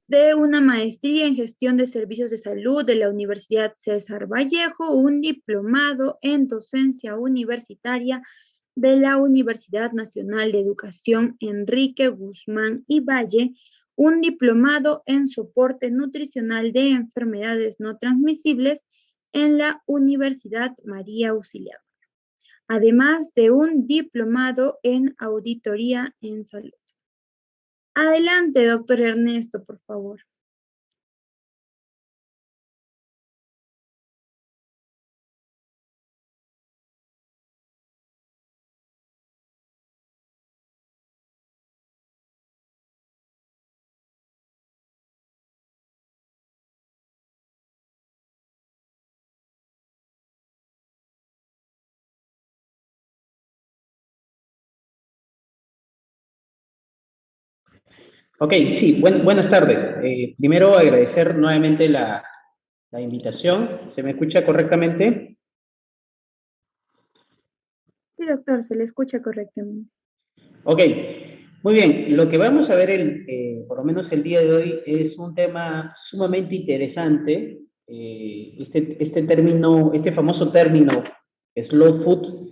de una maestría en gestión de servicios de salud de la Universidad César Vallejo, un diplomado en docencia universitaria de la Universidad Nacional de Educación Enrique Guzmán y Valle, un diplomado en soporte nutricional de enfermedades no transmisibles en la Universidad María Auxiliadora, además de un diplomado en auditoría en salud. Adelante, doctor Ernesto, por favor. Ok, sí, buenas tardes. Primero agradecer nuevamente la invitación. ¿Se me escucha correctamente? Sí, doctor, se le escucha correctamente. Ok, muy bien. Lo que vamos a ver, por lo menos el día de hoy, es un tema sumamente interesante. Este famoso término, slow food,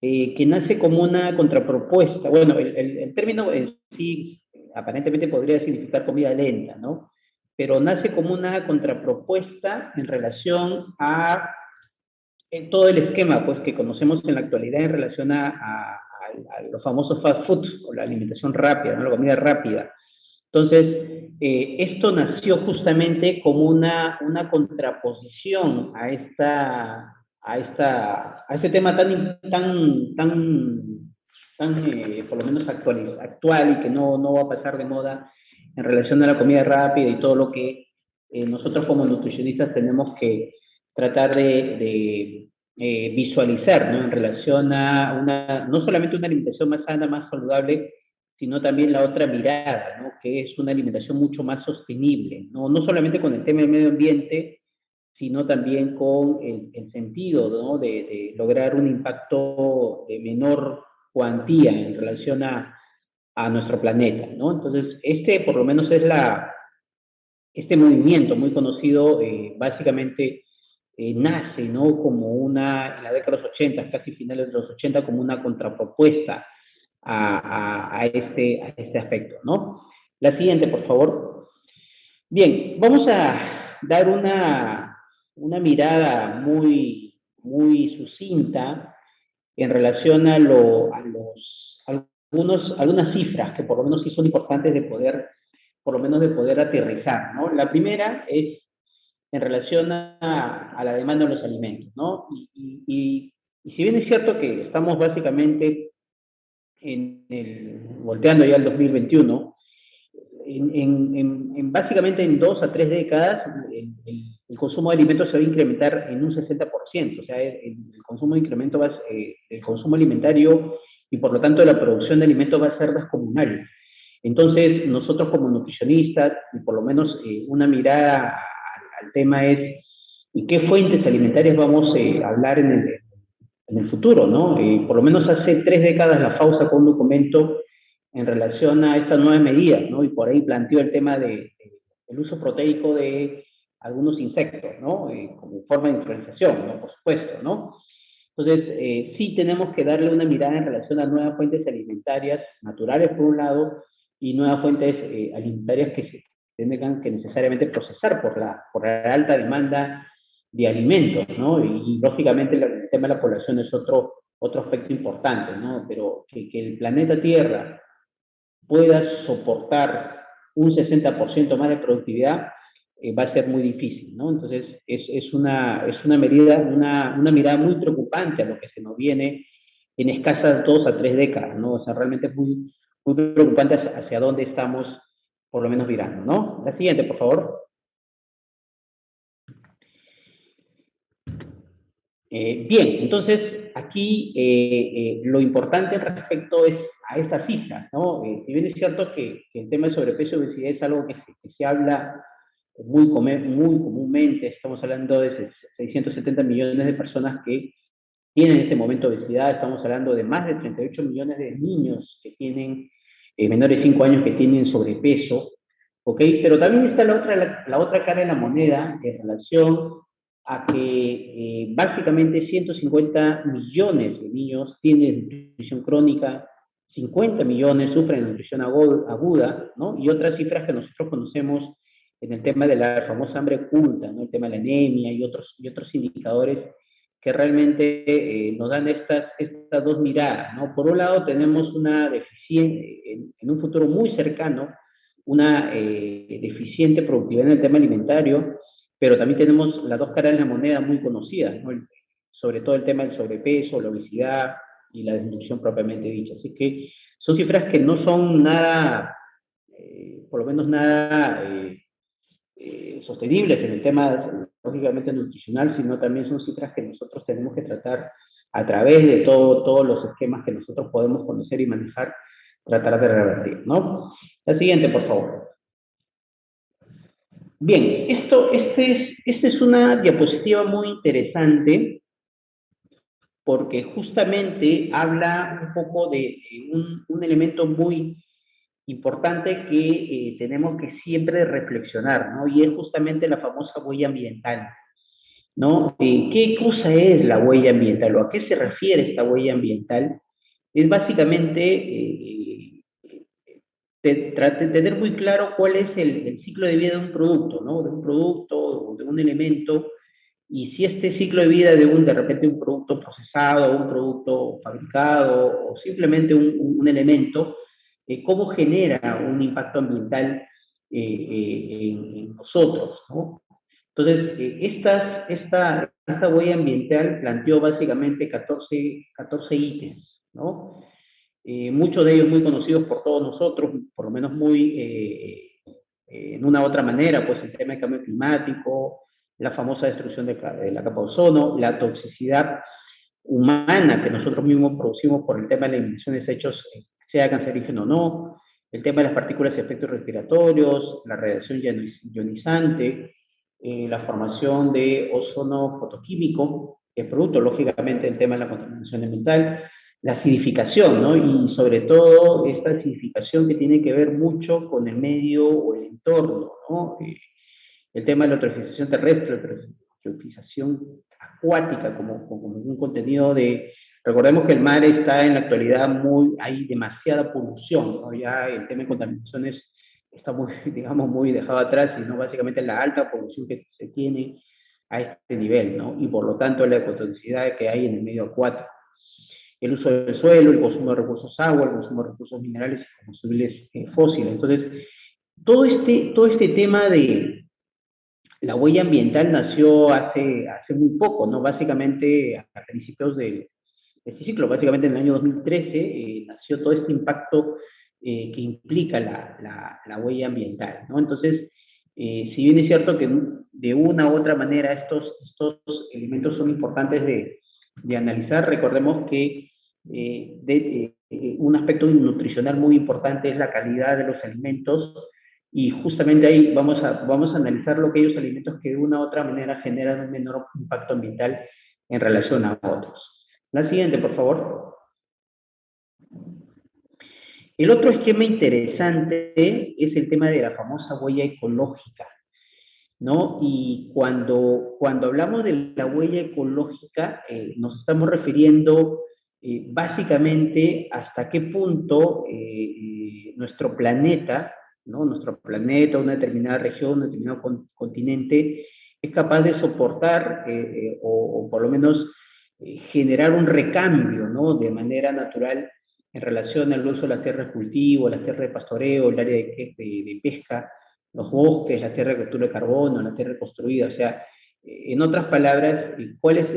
que nace como una contrapropuesta. Bueno, el término en sí aparentemente podría significar comida lenta, ¿no? Pero nace como una contrapropuesta en relación a todo el esquema pues, que conocemos en la actualidad en relación a los famosos fast food, o la alimentación rápida, ¿no? La comida rápida. Entonces, esto nació justamente como una contraposición a este tema tan por lo menos actual y que no va a pasar de moda en relación a la comida rápida y todo lo que nosotros como nutricionistas tenemos que tratar de visualizar, ¿no? En relación a no solamente una alimentación más sana, más saludable, sino también la otra mirada, ¿no? Que es una alimentación mucho más sostenible, no solamente con el tema del medio ambiente, sino también con el sentido, ¿no? de lograr un impacto de menor cuantía en relación a nuestro planeta, ¿no? Entonces, por lo menos es este movimiento muy conocido, básicamente nace, ¿no? Como en la década de los 80, casi finales de los 80, como una contrapropuesta a este aspecto, ¿no? La siguiente, por favor. Bien, vamos a dar una mirada muy sucinta en relación a algunas cifras que por lo menos sí son importantes por lo menos de poder aterrizar, ¿no? La primera es en relación a la demanda de los alimentos, ¿no? Y si bien es cierto que estamos básicamente volteando ya al 2021, básicamente en 2 a 3 décadas el consumo de alimentos se va a incrementar en un 60%, o sea, el consumo el consumo alimentario y por lo tanto la producción de alimentos va a ser descomunal. Entonces, nosotros como nutricionistas, y por lo menos una mirada al tema es, ¿y qué fuentes alimentarias vamos a hablar en el futuro, ¿no? Por lo menos hace 3 décadas la FAO sacó un documento en relación a estas nuevas medidas, ¿no? Y por ahí planteó el tema del uso proteico de algunos insectos, ¿no? Como forma de influenciación, ¿no? Por supuesto, ¿no? Entonces, sí tenemos que darle una mirada en relación a nuevas fuentes alimentarias naturales, por un lado, y nuevas fuentes alimentarias que se tengan que necesariamente procesar por la alta demanda de alimentos, ¿no? Y lógicamente el tema de la población es otro aspecto importante, ¿no? Pero que el planeta Tierra pueda soportar un 60% más de productividad, va a ser muy difícil, ¿no? Entonces, es una mirada muy preocupante a lo que se nos viene en escasas 2 a 3 décadas, ¿no? O sea, realmente es muy preocupante hacia dónde estamos, por lo menos, mirando, ¿no? La siguiente, por favor. Bien, entonces aquí lo importante respecto a estas cifras, ¿no? Si bien es cierto que el tema de sobrepeso y obesidad es algo que se habla muy comúnmente, estamos hablando de 670 millones de personas que tienen en este momento obesidad, estamos hablando de más de 38 millones de niños que tienen, menores de 5 años que tienen sobrepeso, ¿ok? Pero también está la otra cara de la moneda en relación a que básicamente 150 millones de niños tienen nutrición crónica, 50 millones sufren de nutrición aguda, ¿no? Y otras cifras que nosotros conocemos en el tema de la famosa hambre oculta, ¿no? El tema de la anemia y otros indicadores que realmente nos dan estas dos miradas, ¿no? Por un lado tenemos una deficiente, en un futuro muy cercano, una deficiente productividad en el tema alimentario, pero también tenemos las dos caras de la moneda muy conocidas, ¿no? Sobre todo el tema del sobrepeso, la obesidad y la desnutrición propiamente dicha. Así que son cifras que no son nada, por lo menos nada sostenibles en el tema, lógicamente, nutricional, sino también son cifras que nosotros tenemos que tratar a través de todos los esquemas que nosotros podemos conocer y manejar, tratar de revertir, ¿no? La siguiente, por favor. Bien, esta es una diapositiva muy interesante porque justamente habla un poco de un elemento muy importante que tenemos que siempre reflexionar, ¿no? Y es justamente la famosa huella ambiental, ¿no? ¿Qué cosa es la huella ambiental o a qué se refiere esta huella ambiental? Es básicamente tener muy claro cuál es el ciclo de vida de un producto, ¿no? De un producto o de un elemento, y si este ciclo de vida de repente un producto procesado, un producto fabricado o simplemente un elemento, cómo genera un impacto ambiental en nosotros, ¿no? Entonces, esta huella ambiental planteó básicamente 14 ítems, ¿no? Muchos de ellos muy conocidos por todos nosotros, por lo menos muy en una u otra manera, pues el tema del cambio climático, la famosa destrucción de la capa de ozono, la toxicidad humana que nosotros mismos producimos por el tema de la emisión de desechos, sea cancerígeno o no, el tema de las partículas de efectos respiratorios, la radiación ionizante, la formación de ozono fotoquímico, que es producto, lógicamente, del tema de la contaminación ambiental, la acidificación, ¿no? Y sobre todo esta acidificación que tiene que ver mucho con el medio o el entorno, ¿no? El tema de la eutrofización terrestre, la eutrofización acuática como un contenido de... Recordemos que el mar está en la actualidad hay demasiada polución, ¿no? Ya el tema de contaminaciones está muy, digamos, muy dejado atrás, sino básicamente la alta polución que se tiene a este nivel, ¿no? Y por lo tanto la ecotoxicidad que hay en el medio acuático. El uso del suelo, el consumo de recursos agua, el consumo de recursos minerales y combustibles fósiles. Entonces, todo este tema de la huella ambiental nació hace muy poco, ¿no? Básicamente a principios de este ciclo, básicamente en el año 2013, nació todo este impacto que implica la huella ambiental, ¿no? Entonces, si bien es cierto que de una u otra manera estos elementos son importantes de analizar, recordemos que un aspecto nutricional muy importante es la calidad de los alimentos, y justamente ahí vamos a analizar aquellos alimentos que de una u otra manera generan un menor impacto ambiental en relación a otros. La siguiente, por favor. El otro esquema interesante es el tema de la famosa huella ecológica, ¿no? Y cuando hablamos de la huella ecológica, nos estamos refiriendo básicamente hasta qué punto nuestro planeta, ¿no? Nuestro planeta, una determinada región, un determinado continente, es capaz de soportar o por lo menos generar un recambio, ¿no? De manera natural en relación al uso de las tierras de cultivo, las tierras de pastoreo, el área de pesca, los bosques, la tierra de captura de carbono, la tierra construida. O sea, en otras palabras, ¿cuál es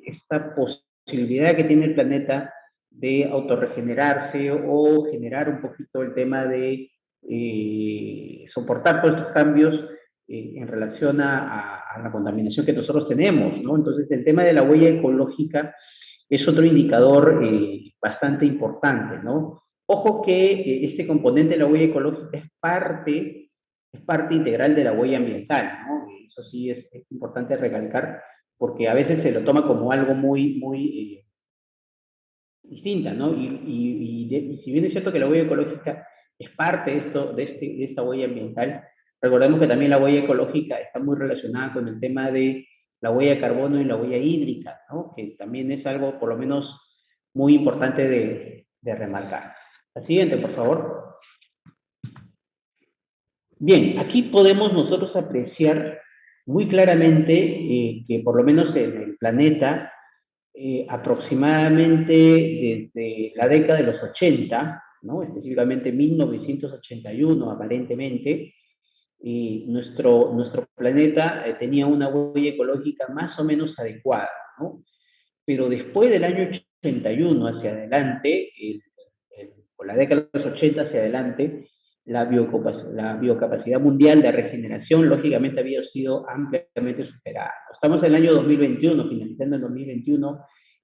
esta posibilidad que tiene el planeta de autorregenerarse o generar un poquito el tema de soportar todos estos cambios en relación a la contaminación que nosotros tenemos, ¿no? Entonces, el tema de la huella ecológica es otro indicador bastante importante, ¿no? Ojo que este componente de la huella ecológica es parte integral de la huella ambiental, ¿no? Eso sí es importante recalcar, porque a veces se lo toma como algo muy distinta, ¿no? Y si bien es cierto que la huella ecológica es parte de, de esta huella ambiental. Recordemos que también la huella ecológica está muy relacionada con el tema de la huella de carbono y la huella hídrica, ¿no? Que también es algo, por lo menos, muy importante de remarcar. La siguiente, por favor. Bien, aquí podemos nosotros apreciar muy claramente que por lo menos en el planeta, aproximadamente desde la década de los 80, ¿no? Específicamente 1981 aparentemente, nuestro planeta tenía una huella ecológica más o menos adecuada, ¿no? Pero después del año 81 hacia adelante, por la década de los 80 hacia adelante, la biocapacidad mundial de regeneración, lógicamente, había sido ampliamente superada. Estamos en el año 2021, finalizando el 2021,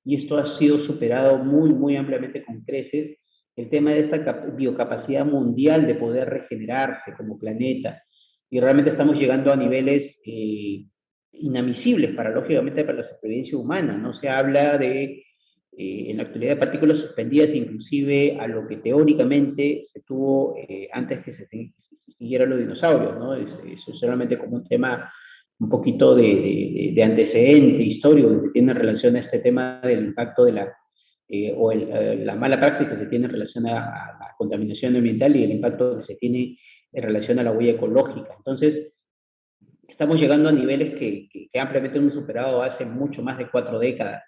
y esto ha sido superado muy, muy ampliamente con creces. El tema de esta biocapacidad mundial de poder regenerarse como planeta, y realmente estamos llegando a niveles inadmisibles lógicamente, para la supervivencia humana. No se habla de en la actualidad de partículas suspendidas, inclusive a lo que teóricamente se tuvo antes que se siguieran los dinosaurios, ¿no? Eso es solamente como un tema un poquito de antecedente histórico que tiene relación a este tema del impacto de la mala práctica que se tiene en relación a la contaminación ambiental y el impacto que se tiene en relación a la huella ecológica. Entonces, estamos llegando a niveles que ampliamente hemos superado hace mucho más de 4 décadas,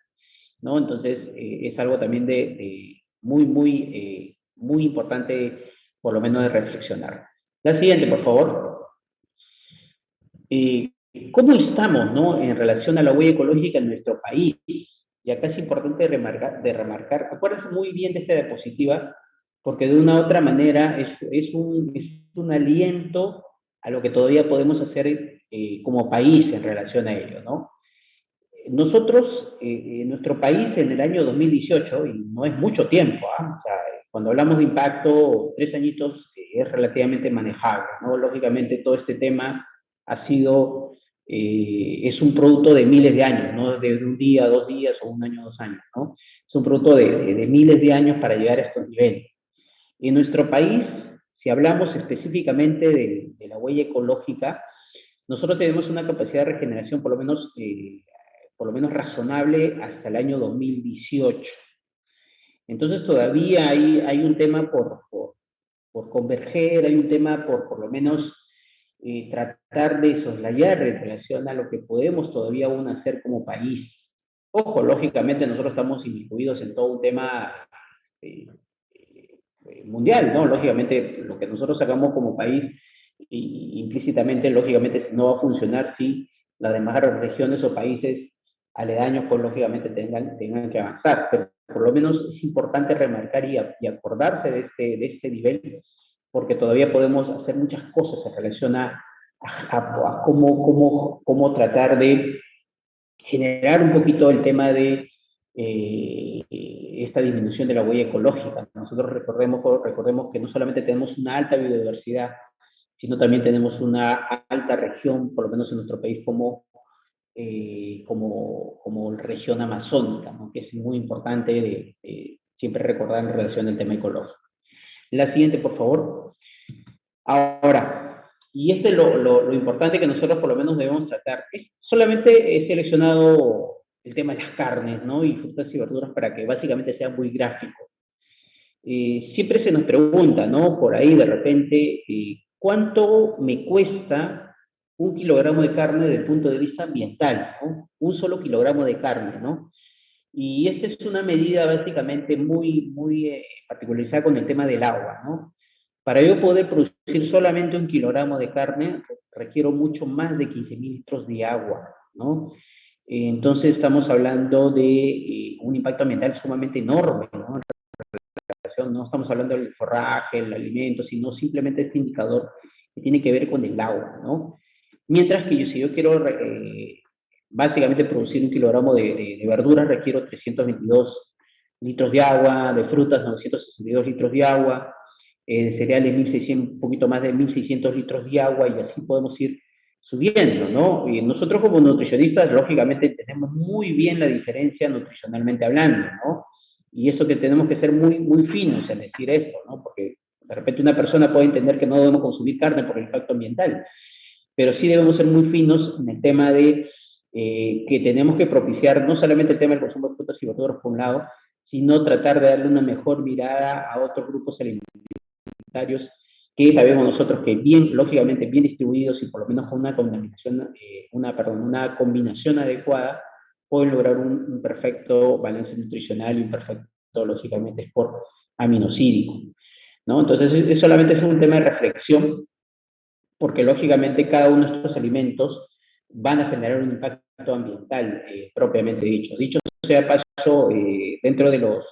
¿no? Entonces, es algo también muy importante, por lo menos, de reflexionar. La siguiente, por favor. ¿Cómo estamos, no, en relación a la huella ecológica en nuestro país? Y acá es importante remarcar, acuérdense muy bien de esta diapositiva, porque de una u otra manera es un aliento a lo que todavía podemos hacer como país en relación a ello, ¿no? Nosotros, en nuestro país, en el año 2018, y no es mucho tiempo, o sea, cuando hablamos de impacto, 3 añitos es relativamente manejable, ¿no? Lógicamente, todo este tema ha sido, es un producto de miles de años, no de un día, 2 días o 1 año, 2 años, ¿no? Es un producto de miles de años para llegar a estos niveles. En nuestro país, si hablamos específicamente de la huella ecológica, nosotros tenemos una capacidad de regeneración por lo menos razonable hasta el año 2018. Entonces todavía hay un tema por converger, hay un tema por lo menos tratar de soslayar en relación a lo que podemos todavía aún hacer como país. Ojo, lógicamente nosotros estamos incluidos en todo un tema mundial, ¿no? Lógicamente lo que nosotros hagamos como país implícitamente, lógicamente, no va a funcionar si las demás regiones o países aledaños, pues lógicamente tengan que avanzar. Pero por lo menos es importante remarcar y acordarse de este nivel, porque todavía podemos hacer muchas cosas en relación a cómo tratar de generar un poquito el tema de esta disminución de la huella ecológica. Nosotros recordemos que no solamente tenemos una alta biodiversidad, sino también tenemos una alta región, por lo menos en nuestro país, como región amazónica, ¿no? Que es muy importante siempre recordar en relación al tema ecológico. La siguiente, por favor. Ahora, y lo importante que nosotros por lo menos debemos tratar, solamente he seleccionado el tema de las carnes, ¿no? Y frutas y verduras para que básicamente sea muy gráfico. Siempre se nos pregunta, ¿no? Por ahí de repente, ¿cuánto me cuesta 1 kilogramo de carne desde el punto de vista ambiental, ¿no? 1 solo kilogramo de carne, ¿no? Y esta es una medida básicamente muy particularizada con el tema del agua, ¿no? Para yo poder producir solamente 1 kilogramo de carne, requiero mucho más de 15.000 litros de agua, ¿no? Entonces estamos hablando de un impacto ambiental sumamente enorme, ¿no? No estamos hablando del forraje, el alimento, sino simplemente este indicador que tiene que ver con el agua, ¿no? Mientras que si yo quiero básicamente producir 1 kilogramo de verduras, requiero 322 litros de agua, de frutas 962 litros de agua, de cereales 1.600, un poquito más de 1.600 litros de agua, y así podemos ir subiendo, ¿no? Y nosotros como nutricionistas, lógicamente, tenemos muy bien la diferencia nutricionalmente hablando, ¿no? Y eso que tenemos que ser muy finos en decir esto, ¿no? Porque De repente una persona puede entender que no debemos consumir carne por el impacto ambiental, pero sí debemos ser muy finos en el tema de que tenemos que propiciar no solamente el tema del consumo de frutas y verduras por un lado, sino tratar de darle una mejor mirada a otros grupos alimentarios que sabemos nosotros que bien, lógicamente, bien distribuidos y por lo menos con una combinación, una combinación adecuada, pueden lograr un perfecto balance nutricional y un perfecto, lógicamente, sport aminocídico, ¿no? Entonces, es solamente es un tema de reflexión, porque lógicamente cada uno de estos alimentos van a generar un impacto ambiental propiamente dicho. Dicho sea paso, dentro de los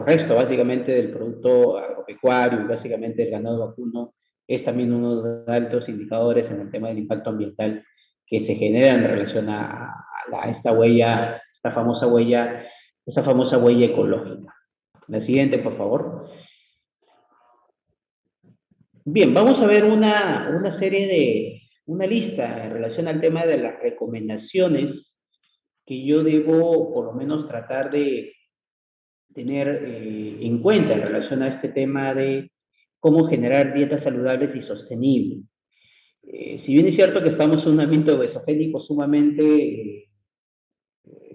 restos básicamente del producto agropecuario y básicamente del ganado vacuno, es también uno de los altos indicadores en el tema del impacto ambiental que se genera en relación a esta huella, esta famosa huella ecológica. La siguiente, por favor. Bien, vamos a ver una lista en relación al tema de las recomendaciones que yo debo por lo menos tratar de tener en cuenta en relación a este tema de cómo generar dietas saludables y sostenibles. Si bien es cierto que estamos en un ambiente obesogénico sumamente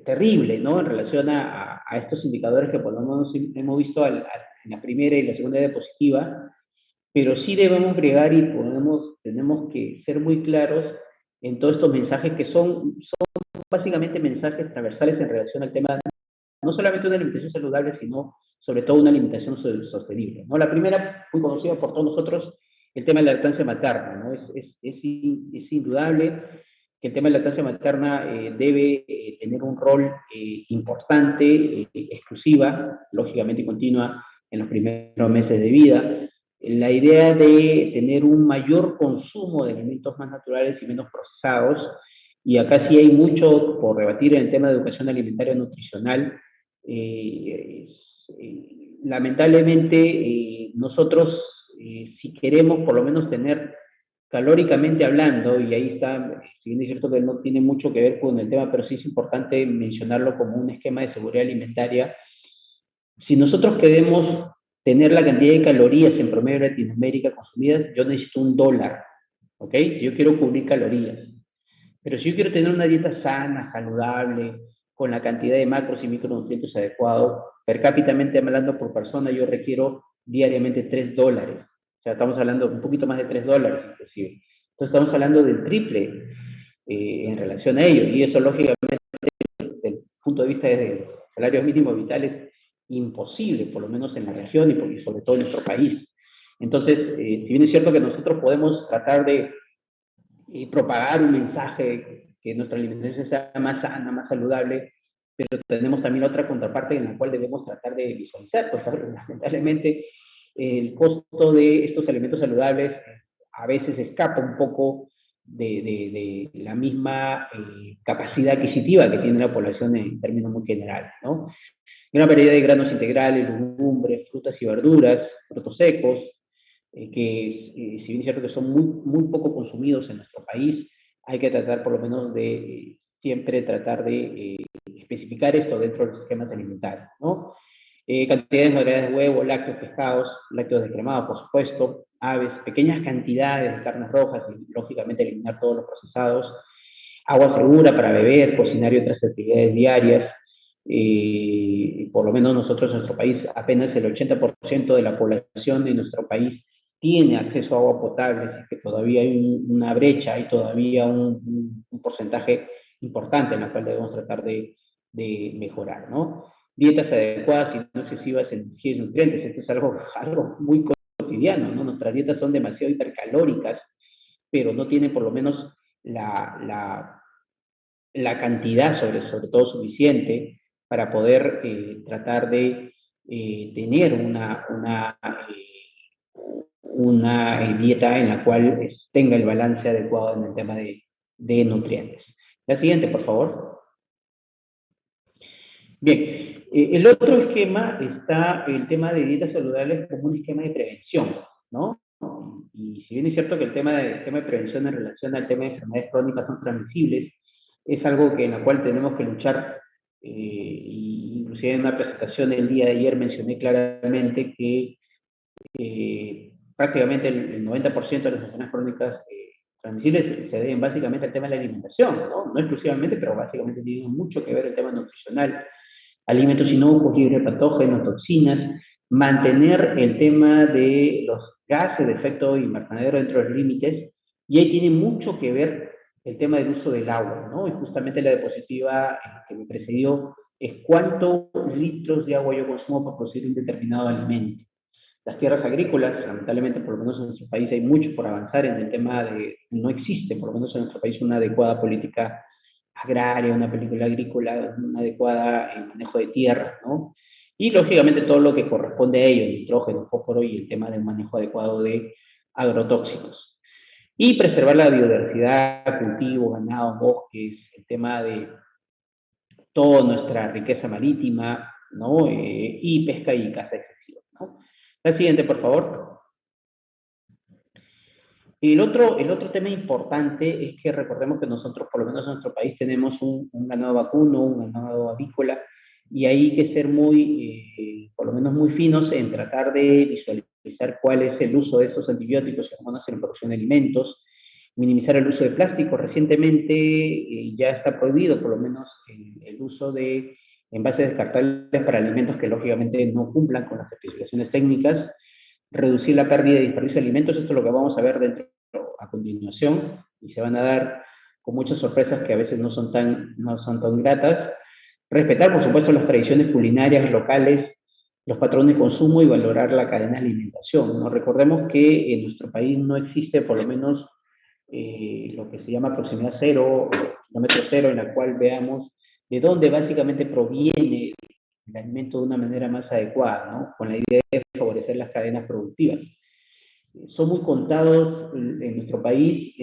terrible, ¿no? En relación a estos indicadores que por lo menos hemos visto en la primera y la segunda diapositiva, pero sí debemos agregar y tenemos que ser muy claros en todos estos mensajes que son básicamente mensajes transversales en relación al tema, no solamente de una alimentación saludable, sino sobre todo una alimentación sostenible, ¿no? La primera, muy conocida por todos nosotros, el tema de la lactancia materna, ¿no? Es indudable que el tema de la lactancia materna debe tener un rol importante, exclusiva, lógicamente y continua, en los primeros meses de vida. La idea de tener un mayor consumo de alimentos más naturales y menos procesados, y acá sí hay mucho por rebatir en el tema de educación alimentaria nutricional. Lamentablemente, nosotros, si queremos por lo menos tener calóricamente hablando, y ahí está, si bien es cierto que no tiene mucho que ver con el tema, pero sí es importante mencionarlo como un esquema de seguridad alimentaria. Si nosotros queremos tener la cantidad de calorías en promedio de Latinoamérica consumidas, yo necesito $1, ¿ok? Yo quiero cubrir calorías. Pero si yo quiero tener una dieta sana, saludable, con la cantidad de macros y micronutrientes adecuados, per cápita hablando por persona, yo requiero diariamente $3. O sea, estamos hablando un poquito más de $3, inclusive. Entonces estamos hablando del triple en relación a ello. Y eso, lógicamente, desde el punto de vista de salarios mínimos vitales, imposible, por lo menos en la región y sobre todo en nuestro país. Entonces, si bien es cierto que nosotros podemos tratar de propagar un mensaje que nuestra alimentación sea más sana, más saludable, pero tenemos también otra contraparte en la cual debemos tratar de visualizar, pues lamentablemente el costo de estos alimentos saludables a veces escapa un poco de la misma capacidad adquisitiva que tiene la población en términos muy generales, ¿no? Gran variedad de granos integrales, legumbres, frutas y verduras, frutos secos, que si bien es cierto que son muy poco consumidos en nuestro país, hay que tratar por lo menos de siempre tratar de especificar esto dentro de los esquemas alimentarios, ¿no? Cantidades moderadas de huevo, lácteos, pescados, lácteos descremados, por supuesto, aves, pequeñas cantidades de carnes rojas y lógicamente eliminar todos los procesados, agua segura para beber, cocinar y otras actividades diarias. Por lo menos nosotros en nuestro país, apenas el 80% de la población de nuestro país tiene acceso a agua potable, así que todavía hay una brecha, hay todavía un porcentaje importante en la cual debemos tratar de mejorar, ¿no? Dietas adecuadas y no excesivas en energía y nutrientes, esto es algo muy cotidiano, ¿no? Nuestras dietas son demasiado hipercalóricas, pero no tienen por lo menos la cantidad sobre todo suficiente para poder tratar de tener una dieta en la cual tenga el balance adecuado en el tema de nutrientes. La siguiente, por favor. Bien, el otro esquema está el tema de dietas saludables como un esquema de prevención, ¿no? Y si bien es cierto que el tema de prevención en relación al tema de enfermedades crónicas son transmisibles, es algo que en la cual tenemos que luchar, inclusive en una presentación del día de ayer mencioné claramente que prácticamente el 90% de las enfermedades crónicas transmisibles se deben básicamente al tema de la alimentación, ¿no? No exclusivamente, pero básicamente tiene mucho que ver el tema nutricional, alimentos inocuos, libres de patógenos, toxinas, mantener el tema de los gases de efecto invernadero dentro de los límites, y ahí tiene mucho que ver el tema del uso del agua, ¿no? Y justamente la diapositiva que me precedió es cuántos litros de agua yo consumo para producir un determinado alimento. Las tierras agrícolas, lamentablemente, por lo menos en nuestro país hay mucho por avanzar en el tema de, no existe, por lo menos en nuestro país, una adecuada política agraria, una política agrícola, una adecuada en manejo de tierra, ¿no? Y lógicamente todo lo que corresponde a ello, nitrógeno, fósforo y el tema del manejo adecuado de agrotóxicos. Y preservar la biodiversidad, cultivos, ganado, bosques, el tema de toda nuestra riqueza marítima, ¿no? Y pesca y caza excesiva, ¿no? La siguiente, por favor. El otro tema importante es que recordemos que nosotros, por lo menos en nuestro país, tenemos un ganado vacuno, un ganado avícola, y hay que ser muy, por lo menos muy finos en tratar de visualizar cuál es el uso de estos antibióticos y hormonas en la producción de alimentos, minimizar el uso de plástico. Recientemente ya está prohibido, por lo menos, el uso de envases descartables para alimentos que lógicamente no cumplan con las especificaciones técnicas, reducir la pérdida y desperdicio de alimentos. Esto es lo que vamos a ver dentro a continuación, y se van a dar con muchas sorpresas que a veces no son tan gratas. Respetar, por supuesto, las tradiciones culinarias locales, los patrones de consumo y valorar la cadena de alimentación, ¿no? Recordemos que en nuestro país no existe, por lo menos, lo que se llama proximidad cero o kilómetro cero, en la cual veamos de dónde básicamente proviene el alimento de una manera más adecuada, ¿no? Con la idea de favorecer las cadenas productivas. Son muy contados en nuestro país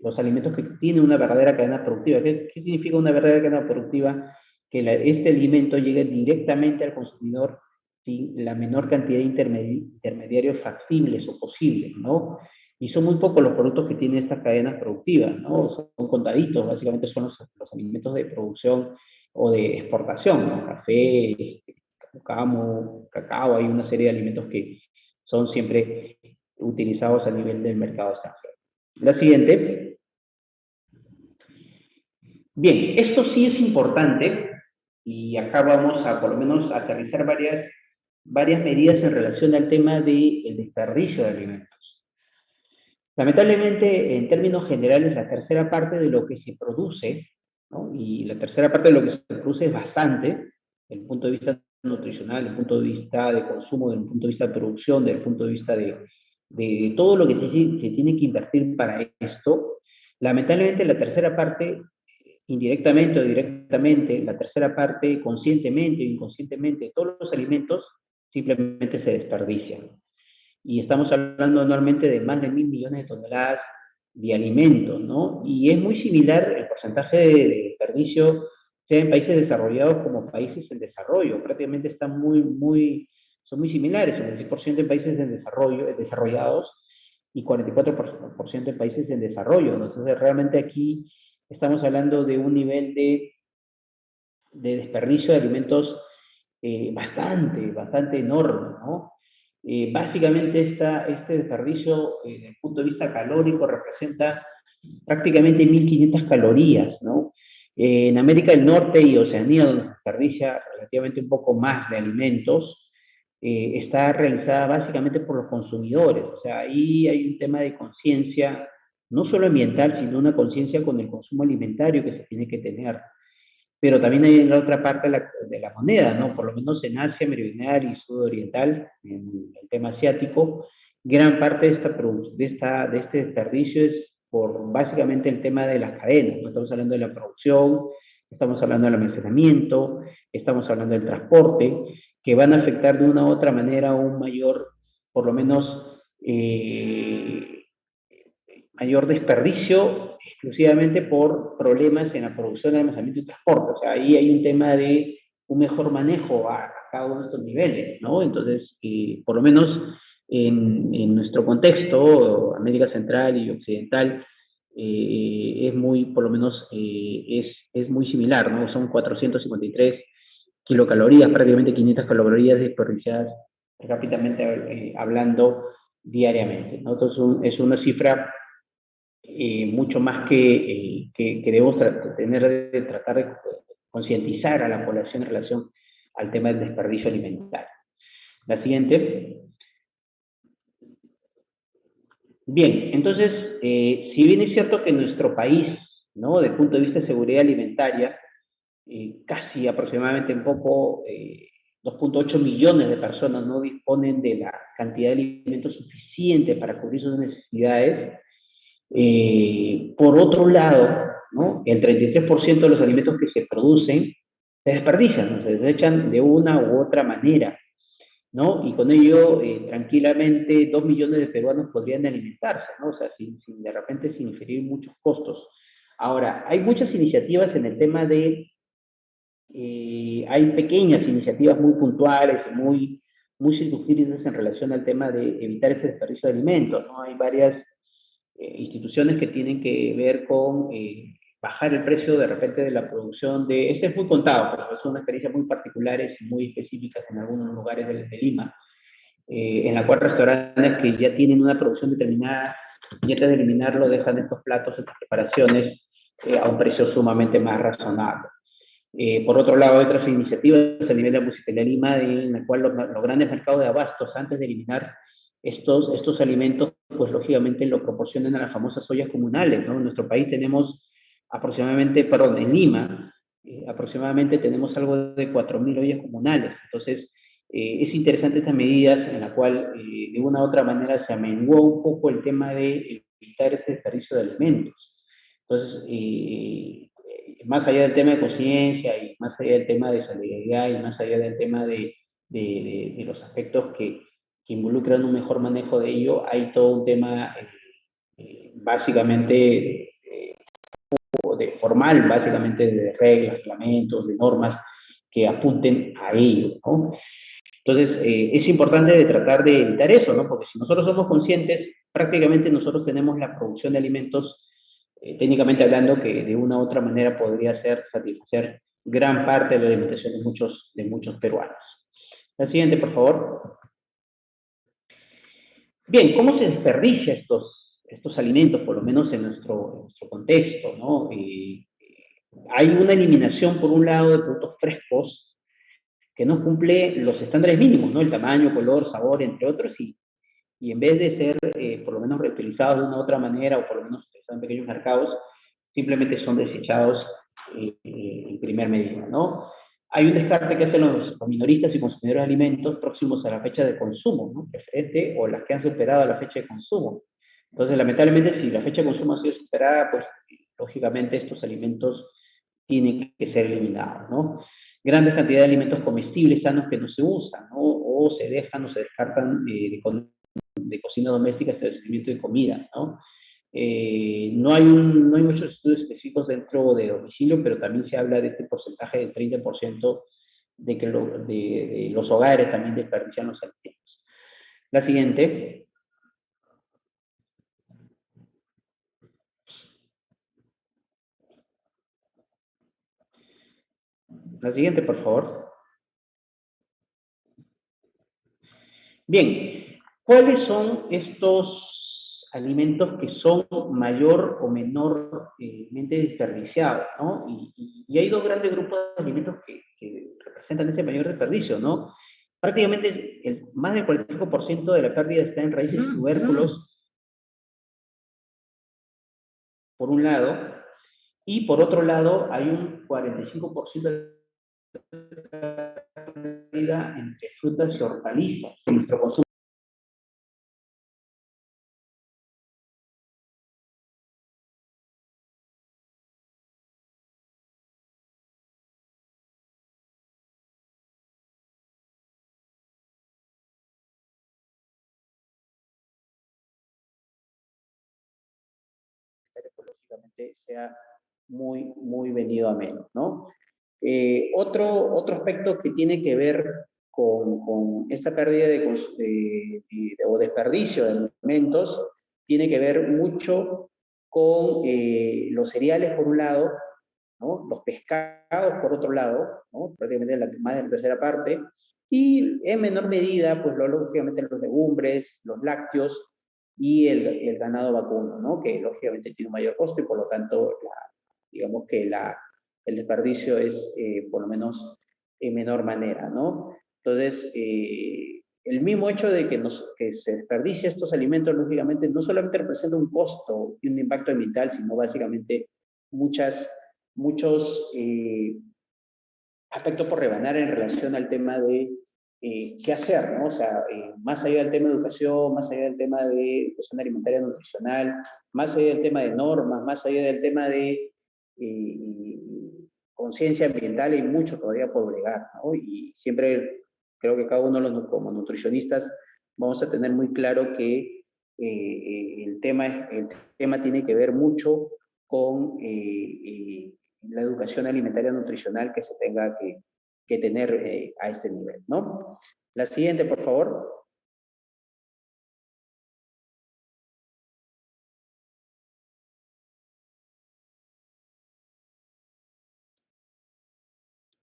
los alimentos que tienen una verdadera cadena productiva. ¿Qué significa una verdadera cadena productiva? Que este alimento llegue directamente al consumidor sin la menor cantidad de intermediarios factibles o posibles, ¿no? Y son muy pocos los productos que tienen estas cadenas productivas, ¿no? Son contaditos, básicamente son los alimentos de producción o de exportación, ¿no? Café, cacao, hay una serie de alimentos que son siempre utilizados a nivel del mercado extranjero. La siguiente. Bien, esto sí es importante, y acá vamos a por lo menos aterrizar varias medidas en relación al tema del desperdicio de alimentos. Lamentablemente, en términos generales, la tercera parte de lo que se produce, ¿no? Y la tercera parte de lo que se produce es bastante, desde el punto de vista nutricional, desde el punto de vista de consumo, desde el punto de vista de producción, desde el punto de vista de todo lo que se tiene que invertir para esto. Lamentablemente, la tercera parte, indirectamente o directamente, la tercera parte, conscientemente o inconscientemente, todos los alimentos simplemente se desperdician. Y estamos hablando anualmente de más de 1.000 millones de toneladas de alimentos, ¿no? Y es muy similar el porcentaje de desperdicio, sea en países desarrollados como países en desarrollo. Prácticamente están son muy similares, el 10% en países en desarrollo, desarrollados, y 44% en países en desarrollo. Entonces, realmente aquí estamos hablando de un nivel de desperdicio de alimentos bastante enorme, ¿no? Básicamente este desperdicio, desde el punto de vista calórico, representa prácticamente 1.500 calorías, ¿no? En América del Norte y Oceanía, donde se desperdicia relativamente un poco más de alimentos, está realizada básicamente por los consumidores. O sea, ahí hay un tema de conciencia, no solo ambiental, sino una conciencia con el consumo alimentario que se tiene que tener. Pero también hay la otra parte de la moneda, ¿no? Por lo menos en Asia meridional y sudoriental, en el tema asiático, gran parte de este desperdicio es por básicamente el tema de las cadenas, ¿no? Estamos hablando de la producción, estamos hablando del almacenamiento, estamos hablando del transporte, que van a afectar de una u otra manera un mayor, por lo menos, mayor desperdicio exclusivamente por problemas en la producción, almacenamiento y transporte. O sea, ahí hay un tema de un mejor manejo a cada uno de estos niveles, ¿no? Entonces, por lo menos en nuestro contexto, América Central y Occidental, es muy, por lo menos, es muy similar, ¿no? Son 453 kilocalorías, prácticamente 500 calorías desperdiciadas hablando diariamente, ¿no? Entonces es una cifra mucho más que debemos tratar de concientizar a la población en relación al tema del desperdicio alimentario. La siguiente. Bien, entonces, si bien es cierto que en nuestro país, ¿no?, desde el punto de vista de seguridad alimentaria, casi aproximadamente 2.8 millones de personas no disponen de la cantidad de alimentos suficiente para cubrir sus necesidades. Por otro lado, ¿no?, el 33% de los alimentos que se producen se desperdician, ¿no?, se desechan de una u otra manera, ¿no? Y con ello, tranquilamente, 2 millones de peruanos podrían alimentarse, ¿no? O sea, de repente sin inferir muchos costos. Ahora, hay muchas iniciativas en el tema de, hay pequeñas iniciativas muy puntuales, muy circunscritas en relación al tema de evitar ese desperdicio de alimentos, ¿no? Hay varias instituciones que tienen que ver con bajar el precio de repente de la producción de, este es muy contado, pero son experiencias muy particulares y muy específicas en algunos lugares de Lima, en la cual restaurantes que ya tienen una producción determinada, y antes de eliminarlo dejan estos platos, estas preparaciones a un precio sumamente más razonable. Por otro lado, hay otras iniciativas a nivel de la Municipalidad de Lima en la cual los grandes mercados de abastos, antes de eliminar estos alimentos, pues lógicamente lo proporcionan a las famosas ollas comunales, ¿no? En nuestro país tenemos aproximadamente, perdón, en Lima, aproximadamente tenemos algo de 4.000 ollas comunales. Entonces, es interesante estas medidas en la cual, de una u otra manera, se amenguó un poco el tema de evitar ese desperdicio de alimentos. Entonces, más allá del tema de conciencia y más allá del tema de solidaridad y más allá del tema de los aspectos que involucran un mejor manejo de ello, hay todo un tema básicamente formal, básicamente de reglas, reglamentos, de normas que apunten a ello, ¿no? Entonces, es importante de tratar de evitar eso, ¿no? Porque si nosotros somos conscientes, prácticamente nosotros tenemos la producción de alimentos, técnicamente hablando, que de una u otra manera podría satisfacer gran parte de la alimentación de muchos peruanos. La siguiente, por favor. Bien, ¿cómo se desperdicia estos alimentos, por lo menos en nuestro contexto, ¿no? Hay una eliminación, por un lado, de productos frescos que no cumple los estándares mínimos, ¿no? El tamaño, color, sabor, entre otros, y en vez de ser, por lo menos, reutilizados de una u otra manera, o por lo menos utilizados en pequeños mercados, simplemente son desechados en primer medida, ¿no? Hay un descarte que hacen los minoristas y consumidores de alimentos próximos a la fecha de consumo, ¿no?, preferente, o las que han superado la fecha de consumo. Entonces, lamentablemente, si la fecha de consumo ha sido superada, pues, lógicamente, estos alimentos tienen que ser eliminados, ¿no? Grandes cantidades de alimentos comestibles sanos que no se usan, ¿no?, o se dejan o se descartan de cocina doméstica, establecimiento de comida, ¿no? No hay muchos estudios específicos dentro de domicilio, pero también se habla de este porcentaje del 30% de que de los hogares también desperdician los alimentos. La siguiente. La siguiente, por favor. Bien, ¿cuáles son estos alimentos que son mayor o menormente desperdiciados, ¿no? Y hay dos grandes grupos de alimentos que representan ese mayor desperdicio, ¿no? Prácticamente más del 45% de la pérdida está en raíces y tubérculos, por un lado, y por otro lado hay un 45% de pérdida entre frutas y hortalizas. Nuestro consumo ecológicamente sea muy venido a menos, ¿no? Otro aspecto que tiene que ver con esta pérdida o desperdicio de alimentos tiene que ver mucho con los cereales por un lado, ¿no?, los pescados por otro lado, ¿no?, prácticamente más de la tercera parte, Y en menor medida, pues lógicamente los legumbres, los lácteos y el ganado vacuno, ¿no? Que lógicamente tiene un mayor costo y por lo tanto, digamos que el desperdicio es por lo menos en menor manera, ¿no? Entonces, el mismo hecho de que se desperdicie estos alimentos, lógicamente, no solamente representa un costo y un impacto ambiental, sino básicamente muchos aspectos por rebanar en relación al tema de qué hacer, ¿no? O sea, más allá del tema de educación, más allá del tema de educación alimentaria nutricional, más allá del tema de normas, más allá del tema de conciencia ambiental, hay mucho todavía por bregar, ¿no? Y siempre creo que cada uno de los, como nutricionistas, vamos a tener muy claro que el tema tiene que ver mucho con la educación alimentaria nutricional que se tenga que tener a este nivel, ¿no? La siguiente, por favor.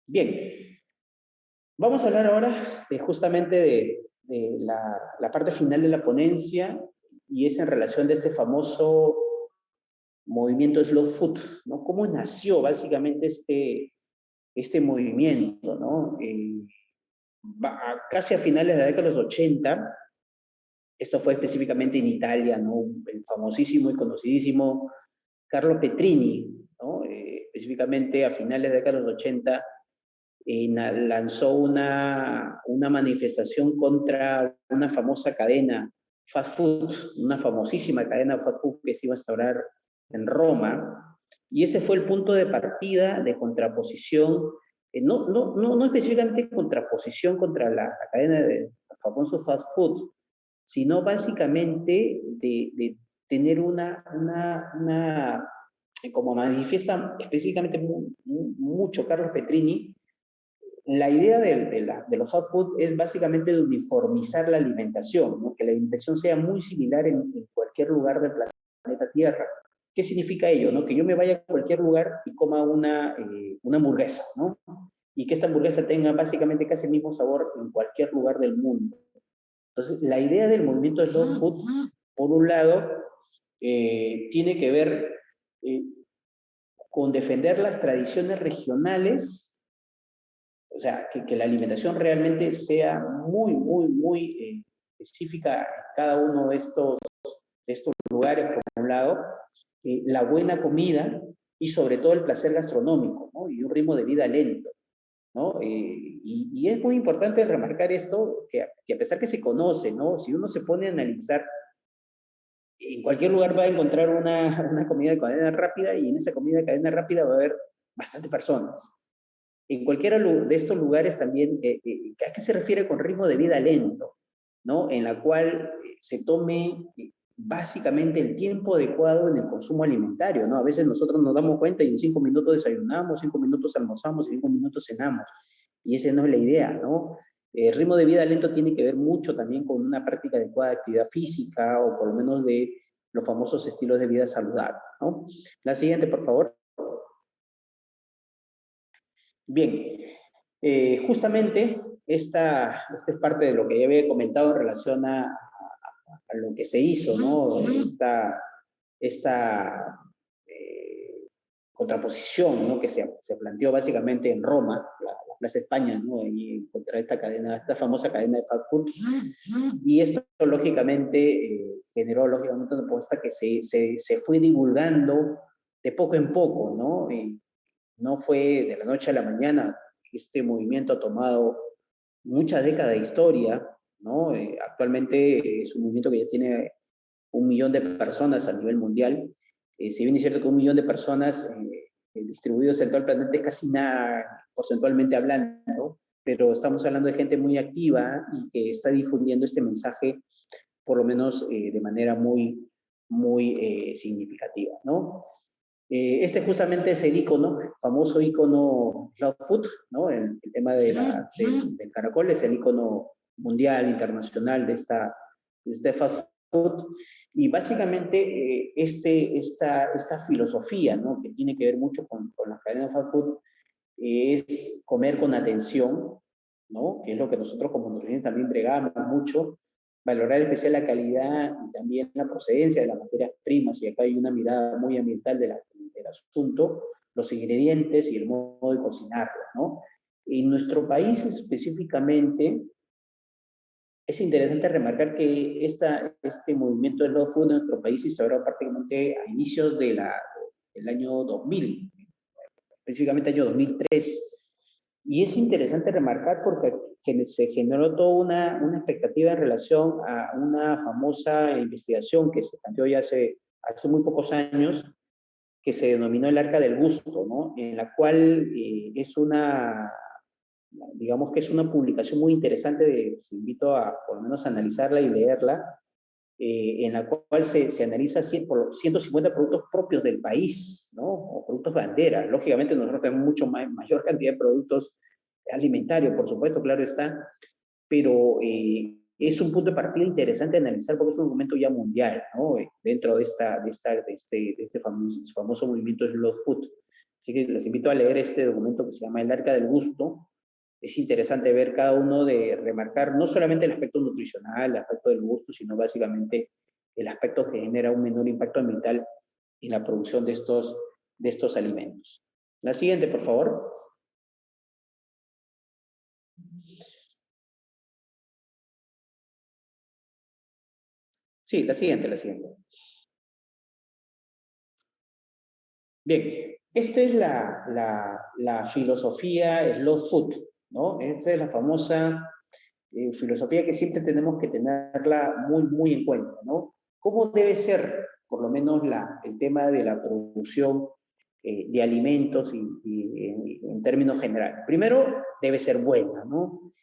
Bien, vamos a hablar ahora justamente de la parte final de la ponencia y es en relación de este famoso movimiento Slow Food, ¿no? ¿Cómo nació básicamente este movimiento, ¿no? Casi a finales de la década de los 80, esto fue específicamente en Italia, ¿no? El famosísimo y conocidísimo Carlo Petrini, ¿no? Específicamente a finales de la década de los 80, lanzó una manifestación contra una famosa cadena fast food, una famosísima cadena fast food que se iba a instaurar en Roma, y ese fue el punto de partida de contraposición, no específicamente contraposición contra la cadena de famosos fast food, sino básicamente de tener como manifiesta específicamente mucho Carlos Petrini, la idea de los fast food es básicamente de uniformizar la alimentación, ¿no? Que la alimentación sea muy similar en cualquier lugar del planeta Tierra. ¿Qué significa ello? ¿No? Que yo me vaya a cualquier lugar y coma una hamburguesa, ¿no? Y que esta hamburguesa tenga básicamente casi el mismo sabor en cualquier lugar del mundo. Entonces, la idea del movimiento de slow food, por un lado, tiene que ver con defender las tradiciones regionales, o sea, que la alimentación realmente sea muy específica en cada uno de estos lugares, por un lado, la buena comida y sobre todo el placer gastronómico, ¿no? Y un ritmo de vida lento, ¿no? Y es muy importante remarcar esto, que a pesar que se conoce, ¿no? Si uno se pone a analizar, en cualquier lugar va a encontrar una comida de cadena rápida y en esa comida de cadena rápida va a haber bastantes personas. En cualquiera de estos lugares también, ¿a qué se refiere con ritmo de vida lento? ¿No? En la cual se tome básicamente el tiempo adecuado en el consumo alimentario, ¿no? A veces nosotros nos damos cuenta y en 5 minutos desayunamos, 5 minutos almorzamos y 5 minutos cenamos. Y esa no es la idea, ¿no? El ritmo de vida lento tiene que ver mucho también con una práctica adecuada de actividad física o por lo menos de los famosos estilos de vida saludables, ¿no? La siguiente, por favor. Bien, justamente esta es parte de lo que ya había comentado en relación a lo que se hizo, ¿no? Esta contraposición, ¿no? Que se planteó básicamente en Roma, la Plaza España, ¿no? Y contra esta famosa cadena de fast food. Y esto lógicamente generó lógicamente una propuesta que se fue divulgando de poco en poco, ¿no? No fue de la noche a la mañana. Este movimiento ha tomado muchas décadas de historia, ¿no? Actualmente es un movimiento que ya tiene 1 millón de personas a nivel mundial. Si bien es cierto que 1 millón de personas distribuidos en todo el planeta es casi nada porcentualmente hablando, ¿no? Pero estamos hablando de gente muy activa y que está difundiendo este mensaje, por lo menos de manera muy significativa, ¿no? Ese justamente es el icono, famoso icono Slow Food, ¿no? El tema del caracol es el icono mundial, internacional de este fast food. Y básicamente esta filosofía, ¿no? Que tiene que ver mucho con la cadena de fast food, es comer con atención, ¿no? Que es lo que nosotros como nutricionistas también bregamos mucho, valorar en especial la calidad y también la procedencia de las materias primas, y acá hay una mirada muy ambiental del asunto, los ingredientes y el modo de cocinarlo, ¿no? En nuestro país específicamente, es interesante remarcar que este movimiento del Slow Food en nuestro país se instauró prácticamente a inicios del año 2000, específicamente año 2003. Y es interesante remarcar porque se generó toda una expectativa en relación a una famosa investigación que se planteó ya hace muy pocos años, que se denominó el Arca del Gusto, ¿no? En la cual digamos que es una publicación muy interesante, os invito a por lo menos analizarla y leerla, en la cual se analiza 150 productos propios del país, ¿no? O productos bandera. Lógicamente nosotros tenemos mayor cantidad de productos alimentarios, por supuesto, claro está, pero es un punto de partida interesante analizar porque es un momento ya mundial, ¿no? Dentro de este famoso movimiento de Slow Food. Así que les invito a leer este documento que se llama El Arca del Gusto. Es interesante ver cada uno remarcar no solamente el aspecto nutricional, el aspecto del gusto, sino básicamente el aspecto que genera un menor impacto ambiental en la producción de estos alimentos. La siguiente, por favor. Sí, la siguiente, la siguiente. Bien, esta es la filosofía Slow Food, ¿no? Esta es la famosa filosofía que siempre tenemos que tenerla muy, muy en cuenta, ¿no? ¿Cómo debe ser, por lo menos, el tema de la producción de alimentos y en términos generales? Primero, debe ser buena, ¿no?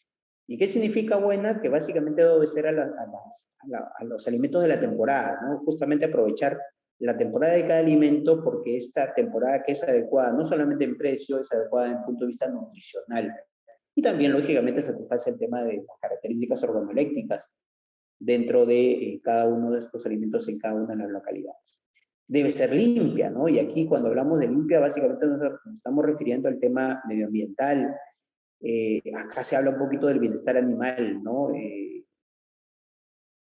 ¿Y qué significa buena? Que básicamente debe obedecer a los alimentos de la temporada, ¿no? Justamente aprovechar la temporada de cada alimento porque esta temporada que es adecuada, no solamente en precio, es adecuada desde el punto de vista nutricional. Y también, lógicamente, satisface el tema de las características organolépticas dentro de cada uno de estos alimentos en cada una de las localidades. Debe ser limpia, ¿no? Y aquí cuando hablamos de limpia, básicamente nos estamos refiriendo al tema medioambiental. Acá se habla un poquito del bienestar animal, ¿no?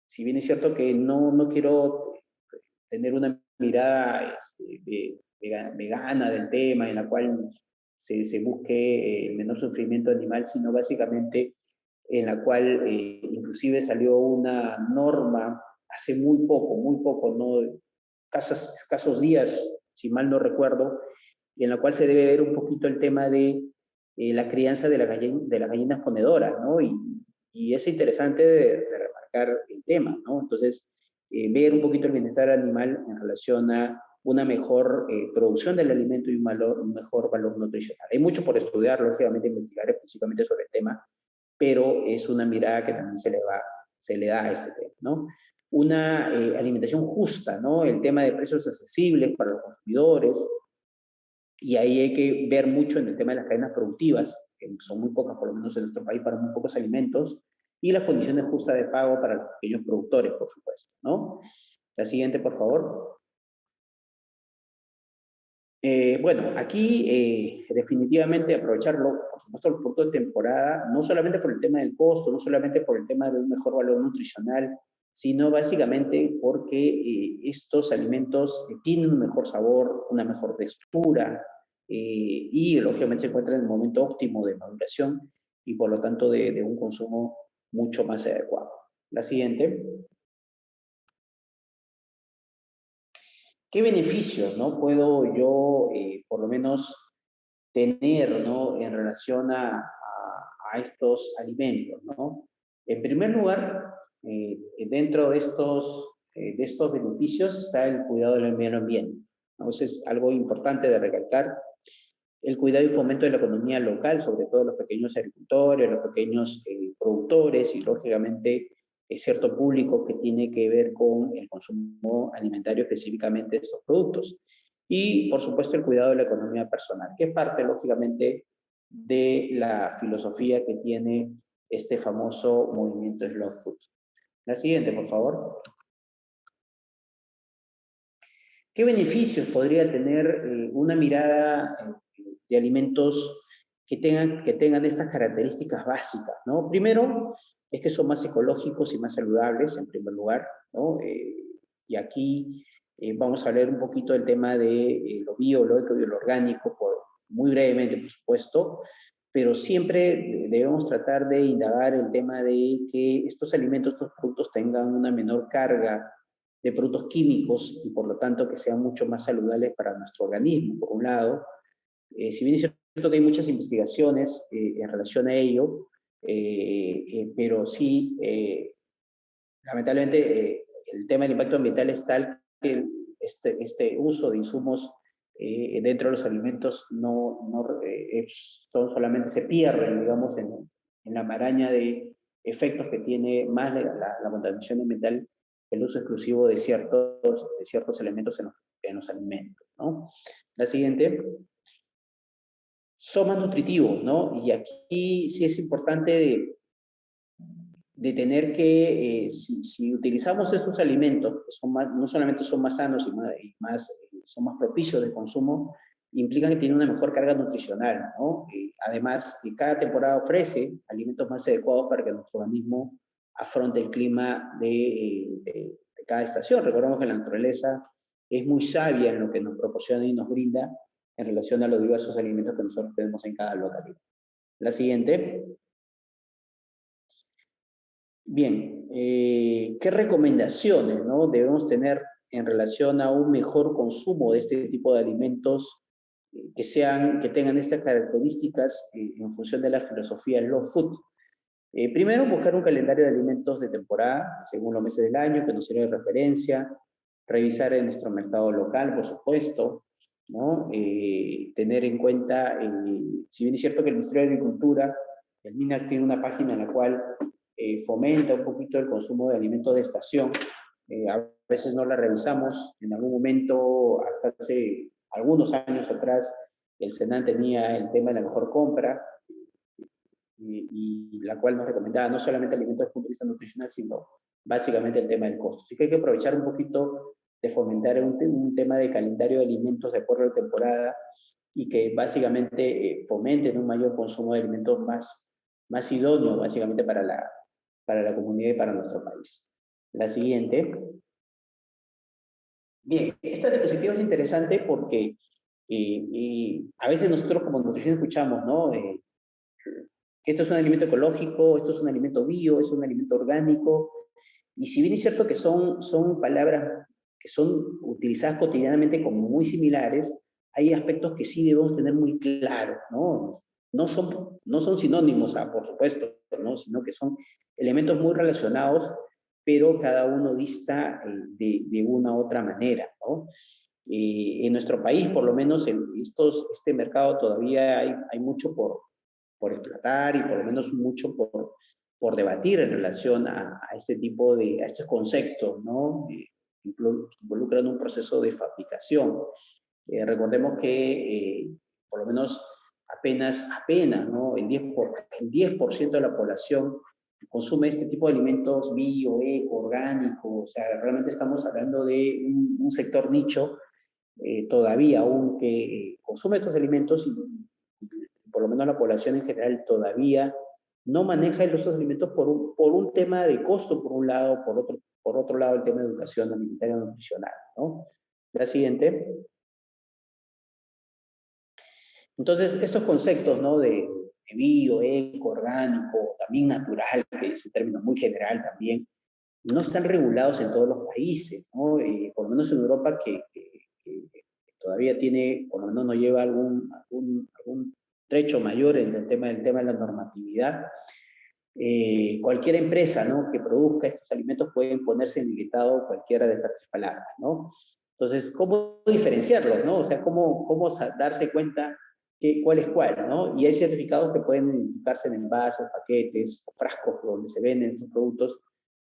Si bien es cierto que no quiero tener una mirada vegana del tema, en la cual se busque el menor sufrimiento animal, sino básicamente en la cual inclusive salió una norma hace muy poco, ¿no? Escasos días, si mal no recuerdo, y en la cual se debe ver un poquito el tema de la crianza de las gallinas ponedoras, ¿no? Y es interesante de remarcar el tema, ¿no? Entonces, ver un poquito el bienestar animal en relación a una mejor producción del alimento y un mejor valor nutricional. Hay mucho por estudiar, lógicamente, investigar específicamente sobre el tema, pero es una mirada que también se le da a este tema, ¿no? Una alimentación justa, ¿no? El tema de precios accesibles para los consumidores, y ahí hay que ver mucho en el tema de las cadenas productivas, que son muy pocas, por lo menos en nuestro país, para muy pocos alimentos, y las condiciones justas de pago para los pequeños productores, por supuesto, ¿no? La siguiente, por favor. Bueno, aquí definitivamente aprovecharlo, por supuesto, el producto de temporada, no solamente por el tema del costo, no solamente por el tema de un mejor valor nutricional, sino básicamente porque estos alimentos tienen un mejor sabor, una mejor textura y lógicamente se encuentran en el momento óptimo de maduración y por lo tanto de un consumo mucho más adecuado. La siguiente. ¿Qué beneficios, no, puedo yo, por lo menos, tener, ¿no? En relación a estos alimentos, ¿no? En primer lugar, dentro de estos beneficios está el cuidado del medio ambiente, ¿no? Eso es algo importante de recalcar. El cuidado y fomento de la economía local, sobre todo los pequeños agricultores, los pequeños productores y, lógicamente, cierto público que tiene que ver con el consumo alimentario específicamente de estos productos. Y, por supuesto, el cuidado de la economía personal, que es parte, lógicamente, de la filosofía que tiene este famoso movimiento Slow Food. La siguiente, por favor. ¿Qué beneficios podría tener una mirada de alimentos que tengan estas características básicas, ¿no? Primero, es que son más ecológicos y más saludables, en primer lugar, ¿no? Y aquí vamos a hablar un poquito del tema de lo biológico y lo orgánico, muy brevemente, por supuesto, pero siempre debemos tratar de indagar el tema de que estos alimentos, estos productos tengan una menor carga de productos químicos y por lo tanto que sean mucho más saludables para nuestro organismo, por un lado. Si bien es cierto que hay muchas investigaciones en relación a ello, pero sí, lamentablemente, el tema del impacto ambiental es tal que este uso de insumos dentro de los alimentos solamente se pierden, digamos, en la maraña de efectos que tiene más la contaminación ambiental que el uso exclusivo de ciertos elementos en los alimentos, ¿no? La siguiente. Son más nutritivos, ¿no? Y aquí sí es importante de tener que, si utilizamos estos alimentos, que son no solamente son más sanos son más propicios de consumo, implican que tienen una mejor carga nutricional, ¿no? Además, cada temporada ofrece alimentos más adecuados para que nuestro organismo afronte el clima de cada estación. Recordemos que la naturaleza es muy sabia en lo que nos proporciona y nos brinda en relación a los diversos alimentos que nosotros tenemos en cada localidad. La siguiente. Bien, ¿qué recomendaciones, ¿no? debemos tener en relación a un mejor consumo de este tipo de alimentos que tengan estas características en función de la filosofía Slow Food? Primero, buscar un calendario de alimentos de temporada, según los meses del año, que nos sirva de referencia, revisar en nuestro mercado local, por supuesto, ¿no? Tener en cuenta, si bien es cierto que el Ministerio de Agricultura, el MINAC, tiene una página en la cual fomenta un poquito el consumo de alimentos de estación, a veces no la revisamos. En algún momento, hasta hace algunos años atrás, el SENAN tenía el tema de la mejor compra, y la cual nos recomendaba no solamente alimentos desde el punto de vista nutricional, sino básicamente el tema del costo. Así que hay que aprovechar un poquito de fomentar un tema de calendario de alimentos de acuerdo a la temporada y que básicamente fomenten un mayor consumo de alimentos más idóneos, básicamente para la comunidad y para nuestro país. La siguiente. Bien, esta diapositiva es interesante porque a veces nosotros como nutrición escuchamos, ¿no? Esto es un alimento ecológico, esto es un alimento bio, es un alimento orgánico. Y si bien es cierto que son palabras que son utilizadas cotidianamente como muy similares, hay aspectos que sí debemos tener muy claros, ¿no? No son sinónimos, por supuesto, ¿no? Sino que son elementos muy relacionados, pero cada uno dista de una u otra manera, ¿no? En nuestro país, por lo menos, este mercado todavía hay mucho por explotar y por lo menos mucho por debatir en relación a este tipo a estos conceptos, ¿no? Que involucran un proceso de fabricación. Recordemos que por lo menos apenas, ¿no? El 10% de la población consume este tipo de alimentos bio, eco, orgánico. O sea, realmente estamos hablando de un sector nicho todavía aún que consume estos alimentos y por lo menos la población en general todavía no maneja esos alimentos por un tema de costo, por un lado, por otro lado el tema de educación alimentaria y nutricional, ¿no? La siguiente. Entonces, estos conceptos, ¿no? de bio, eco, orgánico, también natural, que es un término muy general también, no están regulados en todos los países, ¿no? Por lo menos en Europa, que todavía tiene, por lo menos no lleva algún trecho mayor en el tema de la normatividad. Cualquier empresa, ¿no? que produzca estos alimentos puede ponerse en etiquetado cualquiera de estas tres palabras, ¿no? Entonces, ¿cómo diferenciarlos, no? O sea, ¿cómo darse cuenta cuál es cuál, ¿no? Y hay certificados que pueden identificarse en envases, paquetes, frascos donde se venden estos productos.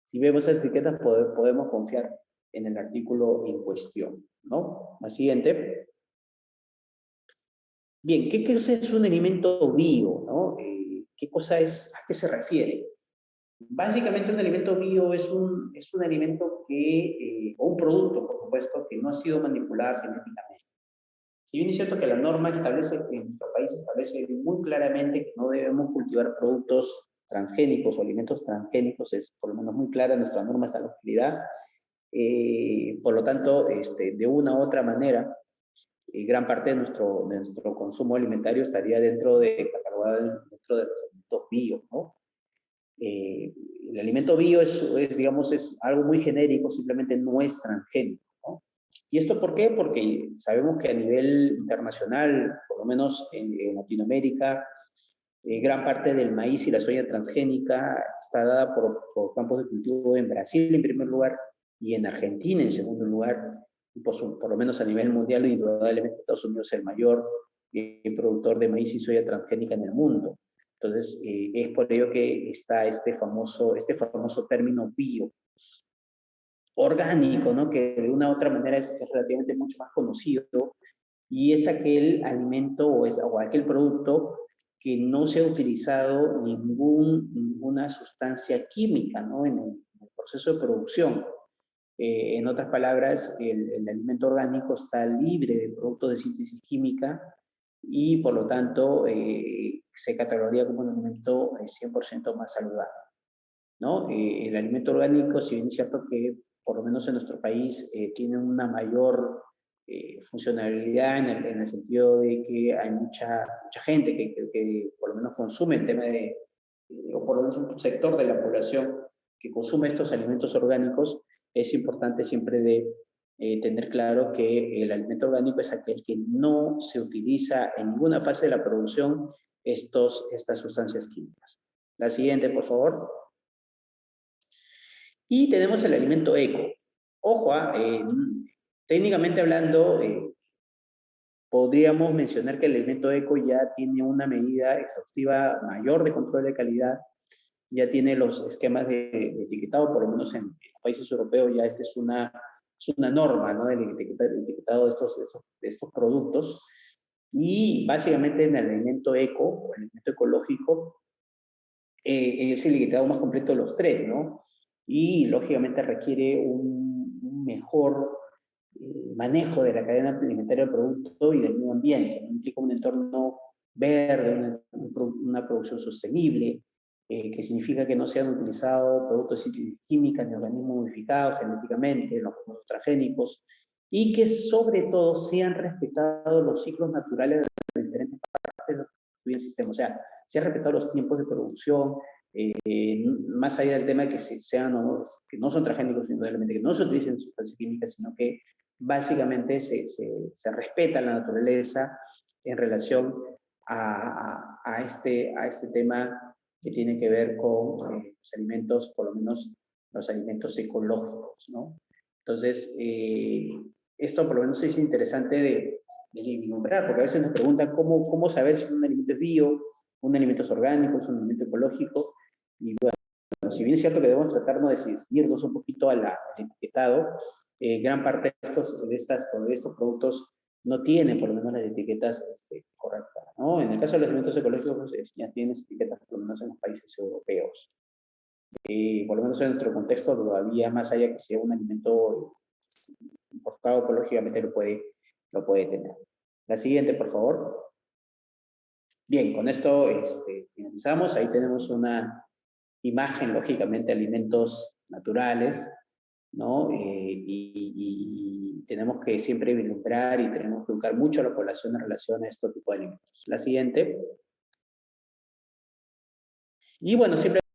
Si vemos esas etiquetas, podemos confiar en el artículo en cuestión, ¿no? La siguiente. Bien, ¿qué cosa es un alimento bio, no? ¿Qué cosa es, a qué se refiere? Básicamente un alimento bio es un alimento o un producto, por supuesto, que no ha sido manipulado genéticamente. Si bien es cierto que la norma establece, en nuestro país establece muy claramente que no debemos cultivar productos transgénicos o alimentos transgénicos, es por lo menos muy clara nuestra norma hasta la actualidad. Por lo tanto, de una u otra manera, gran parte de nuestro consumo alimentario estaría catalogado dentro de los alimentos bio, ¿no? El alimento bio digamos, es algo muy genérico, simplemente no es transgénico, ¿no? ¿Y esto por qué? Porque sabemos que a nivel internacional, por lo menos en Latinoamérica, gran parte del maíz y la soya transgénica está dada por campos de cultivo en Brasil en primer lugar y en Argentina en segundo lugar, y por lo menos a nivel mundial, indudablemente Estados Unidos es el mayor productor de maíz y soya transgénica en el mundo. Entonces, es por ello que está este famoso término bio, orgánico, ¿no? Que de una u otra manera es relativamente mucho más conocido, y es aquel alimento o aquel producto que no se ha utilizado ninguna sustancia química, ¿no? En el proceso de producción. En otras palabras, el alimento orgánico está libre de productos de síntesis química y por lo tanto se catalogaría como un alimento 100% más saludable, ¿no? El alimento orgánico, si bien es cierto que por lo menos en nuestro país tiene una mayor funcionalidad en el sentido de que hay mucha gente que por lo menos consume el tema o por lo menos un sector de la población que consume estos alimentos orgánicos, es importante siempre tener claro que el alimento orgánico es aquel que no se utiliza en ninguna fase de la producción estas sustancias químicas. La siguiente, por favor. Y tenemos el alimento eco. Ojo, técnicamente hablando, podríamos mencionar que el alimento eco ya tiene una medida exhaustiva mayor de control de calidad, ya tiene los esquemas de etiquetado, por lo menos en países europeos ya esta es una norma, ¿no? El etiquetado de estos productos. Y básicamente en el alimento eco, o el alimento ecológico, es el etiquetado más completo de los tres, ¿no? Y lógicamente requiere un mejor manejo de la cadena alimentaria del producto y del medio ambiente. Implica un entorno verde, una producción sostenible, que significa que no se han utilizado productos químicos ni organismos modificados genéticamente, los transgénicos, y que sobre todo se han respetado los ciclos naturales de las diferentes partes del sistema. O sea, se han respetado los tiempos de producción, más allá del tema de que que no son transgénicos, indudablemente, que no se utilicen sustancias químicas, sino que básicamente se respeta la naturaleza en relación a este tema que tiene que ver con los alimentos, por lo menos los alimentos ecológicos, ¿no? Entonces, esto por lo menos es interesante de vislumbrar, porque a veces nos preguntan cómo saber si un alimento es bio, un alimento es orgánico, es un alimento ecológico, y bueno, si bien es cierto que debemos tratarnos de seguirnos un poquito al etiquetado, gran parte de estos productos no tienen por lo menos las etiquetas correctas, ¿no? En el caso de los alimentos ecológicos ya tienen etiquetas por lo menos en los países europeos. Por lo menos en nuestro contexto todavía, más allá que sea un alimento importado ecológicamente, lo puede tener. La siguiente, por favor. Bien, con esto finalizamos. Ahí tenemos una imagen, lógicamente, de alimentos naturales, ¿no? Y tenemos que siempre vislumbrar y tenemos que educar mucho a la población en relación a este tipo de alimentos. La siguiente. Y bueno, simplemente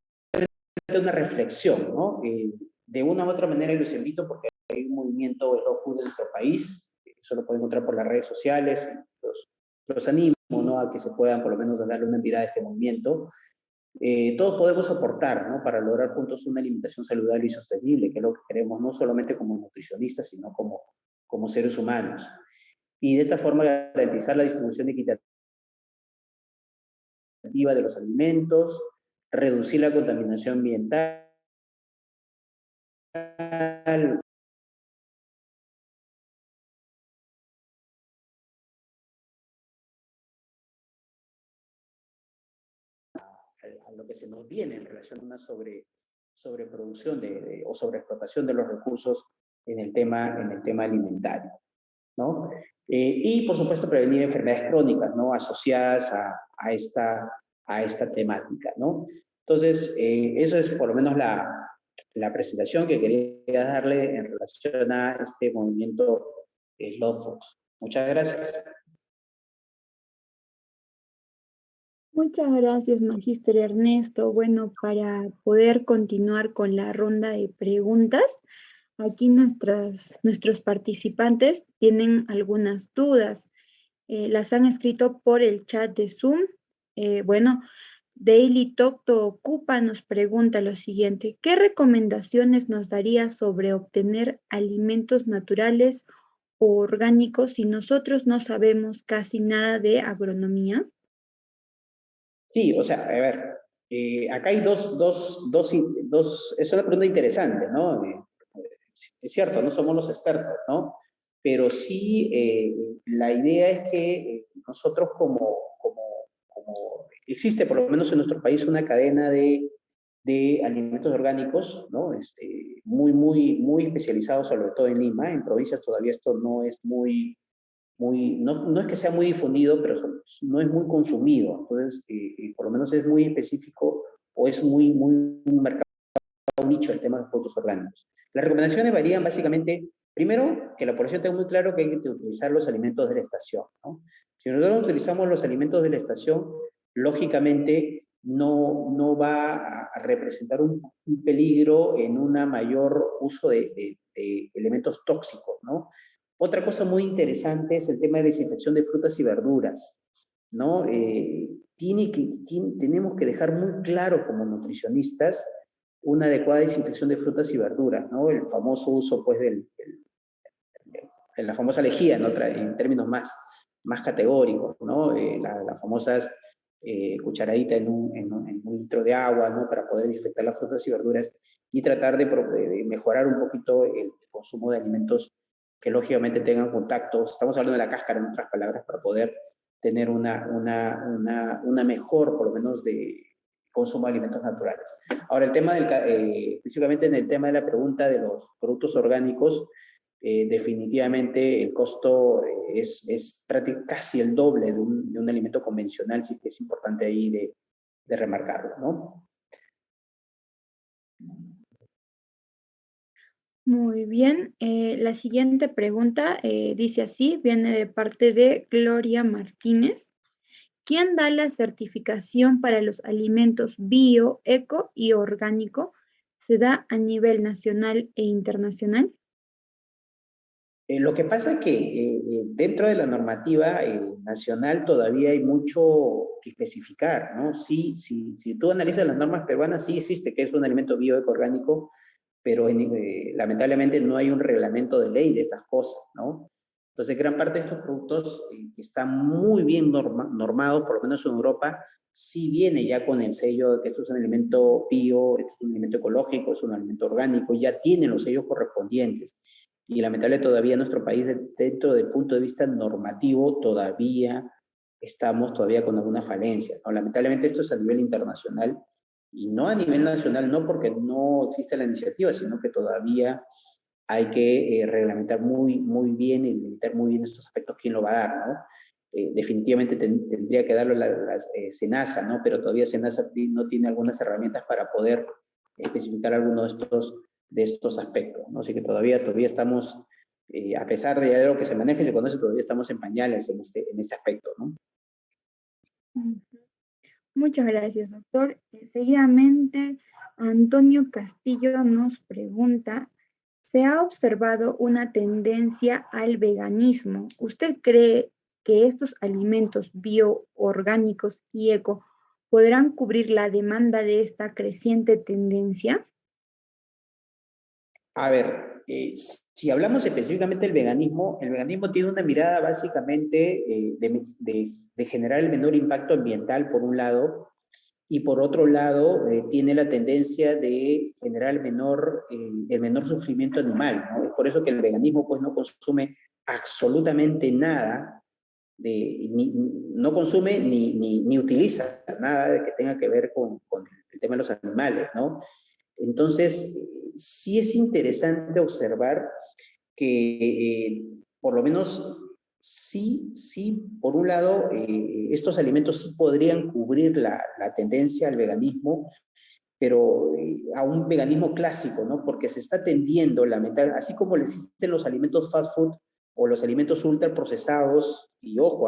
una reflexión, ¿no? De una u otra manera, y los invito porque hay un movimiento de raw food en nuestro país, eso lo pueden encontrar por las redes sociales, los animo, ¿no? A que se puedan por lo menos darle una mirada a este movimiento. Todos podemos aportar, ¿no? Para lograr juntos una alimentación saludable y sostenible, que es lo que queremos no solamente como nutricionistas, sino como seres humanos. Y de esta forma garantizar la distribución equitativa de los alimentos, reducir la contaminación ambiental, a lo que se nos viene en relación a una sobreproducción o sobreexplotación de los recursos en el tema alimentario, ¿no? Y, por supuesto, prevenir enfermedades crónicas, ¿no? Asociadas a esta temática, ¿no? Entonces, eso es por lo menos la presentación que quería darle en relación a este movimiento SlowFox. Muchas gracias. Muchas gracias, Magíster Ernesto. Bueno, para poder continuar con la ronda de preguntas, aquí nuestros participantes tienen algunas dudas. Las han escrito por el chat de Zoom. Bueno, Daily Talk To Ocupa nos pregunta lo siguiente: ¿qué recomendaciones nos daría sobre obtener alimentos naturales o orgánicos si nosotros no sabemos casi nada de agronomía? Sí, o sea, a ver, acá hay es una pregunta interesante, ¿no? Es cierto, no somos los expertos, ¿no? Pero sí, la idea es que nosotros como existe por lo menos en nuestro país una cadena de alimentos orgánicos, ¿no? Muy especializados, sobre todo en Lima. En provincias todavía esto no es no es que sea muy difundido, pero no es muy consumido. Entonces, por lo menos es muy específico o es muy un mercado nicho el tema de los productos orgánicos. Las recomendaciones varían básicamente, primero, que la población tenga muy claro que hay que utilizar los alimentos de la estación, ¿no? Si nosotros utilizamos los alimentos de la estación, lógicamente no va a representar un peligro en un mayor uso de elementos tóxicos, ¿no? Otra cosa muy interesante es el tema de desinfección de frutas y verduras, ¿no? Tenemos que dejar muy claro como nutricionistas una adecuada desinfección de frutas y verduras, ¿no? El famoso uso, pues, de la famosa lejía, ¿no? En términos más categóricos, ¿no? Las famosas cucharaditas en un litro de agua, ¿no? Para poder desinfectar las frutas y verduras y tratar de mejorar un poquito el consumo de alimentos que lógicamente tengan contacto. Estamos hablando de la cáscara, en otras palabras, para poder tener una mejor, por lo menos, de consumo de alimentos naturales. Ahora, específicamente en el tema de la pregunta de los productos orgánicos, definitivamente el costo es casi el doble de un alimento convencional, sí que es importante ahí de remarcarlo, ¿no? Muy bien. La siguiente pregunta dice así, viene de parte de Gloria Martínez. ¿Quién da la certificación para los alimentos bio, eco y orgánico? ¿Se da a nivel nacional e internacional? Lo que pasa es que dentro de la normativa nacional todavía hay mucho que especificar, ¿no? Sí, si tú analizas las normas peruanas, sí existe que es un alimento bio, eco, orgánico, pero lamentablemente no hay un reglamento de ley de estas cosas, ¿no? Entonces, gran parte de estos productos están muy bien normados, por lo menos en Europa, sí viene ya con el sello de que esto es un alimento bio, esto es un alimento ecológico, es un alimento orgánico, ya tienen los sellos correspondientes. Y lamentablemente todavía en nuestro país, dentro del punto de vista normativo, todavía estamos con alguna falencia, ¿no? Lamentablemente esto es a nivel internacional y no a nivel nacional, no porque no existe la iniciativa, sino que todavía hay que reglamentar muy bien y delimitar muy bien estos aspectos, quién lo va a dar, ¿no? Definitivamente tendría que darlo la SENASA, ¿no? Pero todavía SENASA no tiene algunas herramientas para poder especificar algunos de estos aspectos, ¿no? Así que todavía estamos, a pesar de lo que se maneja y se conoce, todavía estamos en pañales en este aspecto, ¿no? Muchas gracias, doctor. Seguidamente, Antonio Castillo nos pregunta, ¿se ha observado una tendencia al veganismo? ¿Usted cree que estos alimentos bioorgánicos y eco podrán cubrir la demanda de esta creciente tendencia? A ver, si hablamos específicamente del veganismo, el veganismo tiene una mirada básicamente de generar el menor impacto ambiental, por un lado, y por otro lado, tiene la tendencia de generar el menor sufrimiento animal, ¿no? Es por eso que el veganismo pues no consume absolutamente nada, no consume ni utiliza nada de que tenga que ver con el tema de los animales, ¿no? Entonces, sí es interesante observar que por lo menos sí, por un lado, estos alimentos sí podrían cubrir la tendencia al veganismo, pero a un veganismo clásico, ¿no? Porque se está tendiendo, lamentablemente, así como existen los alimentos fast food o los alimentos ultraprocesados, y ojo,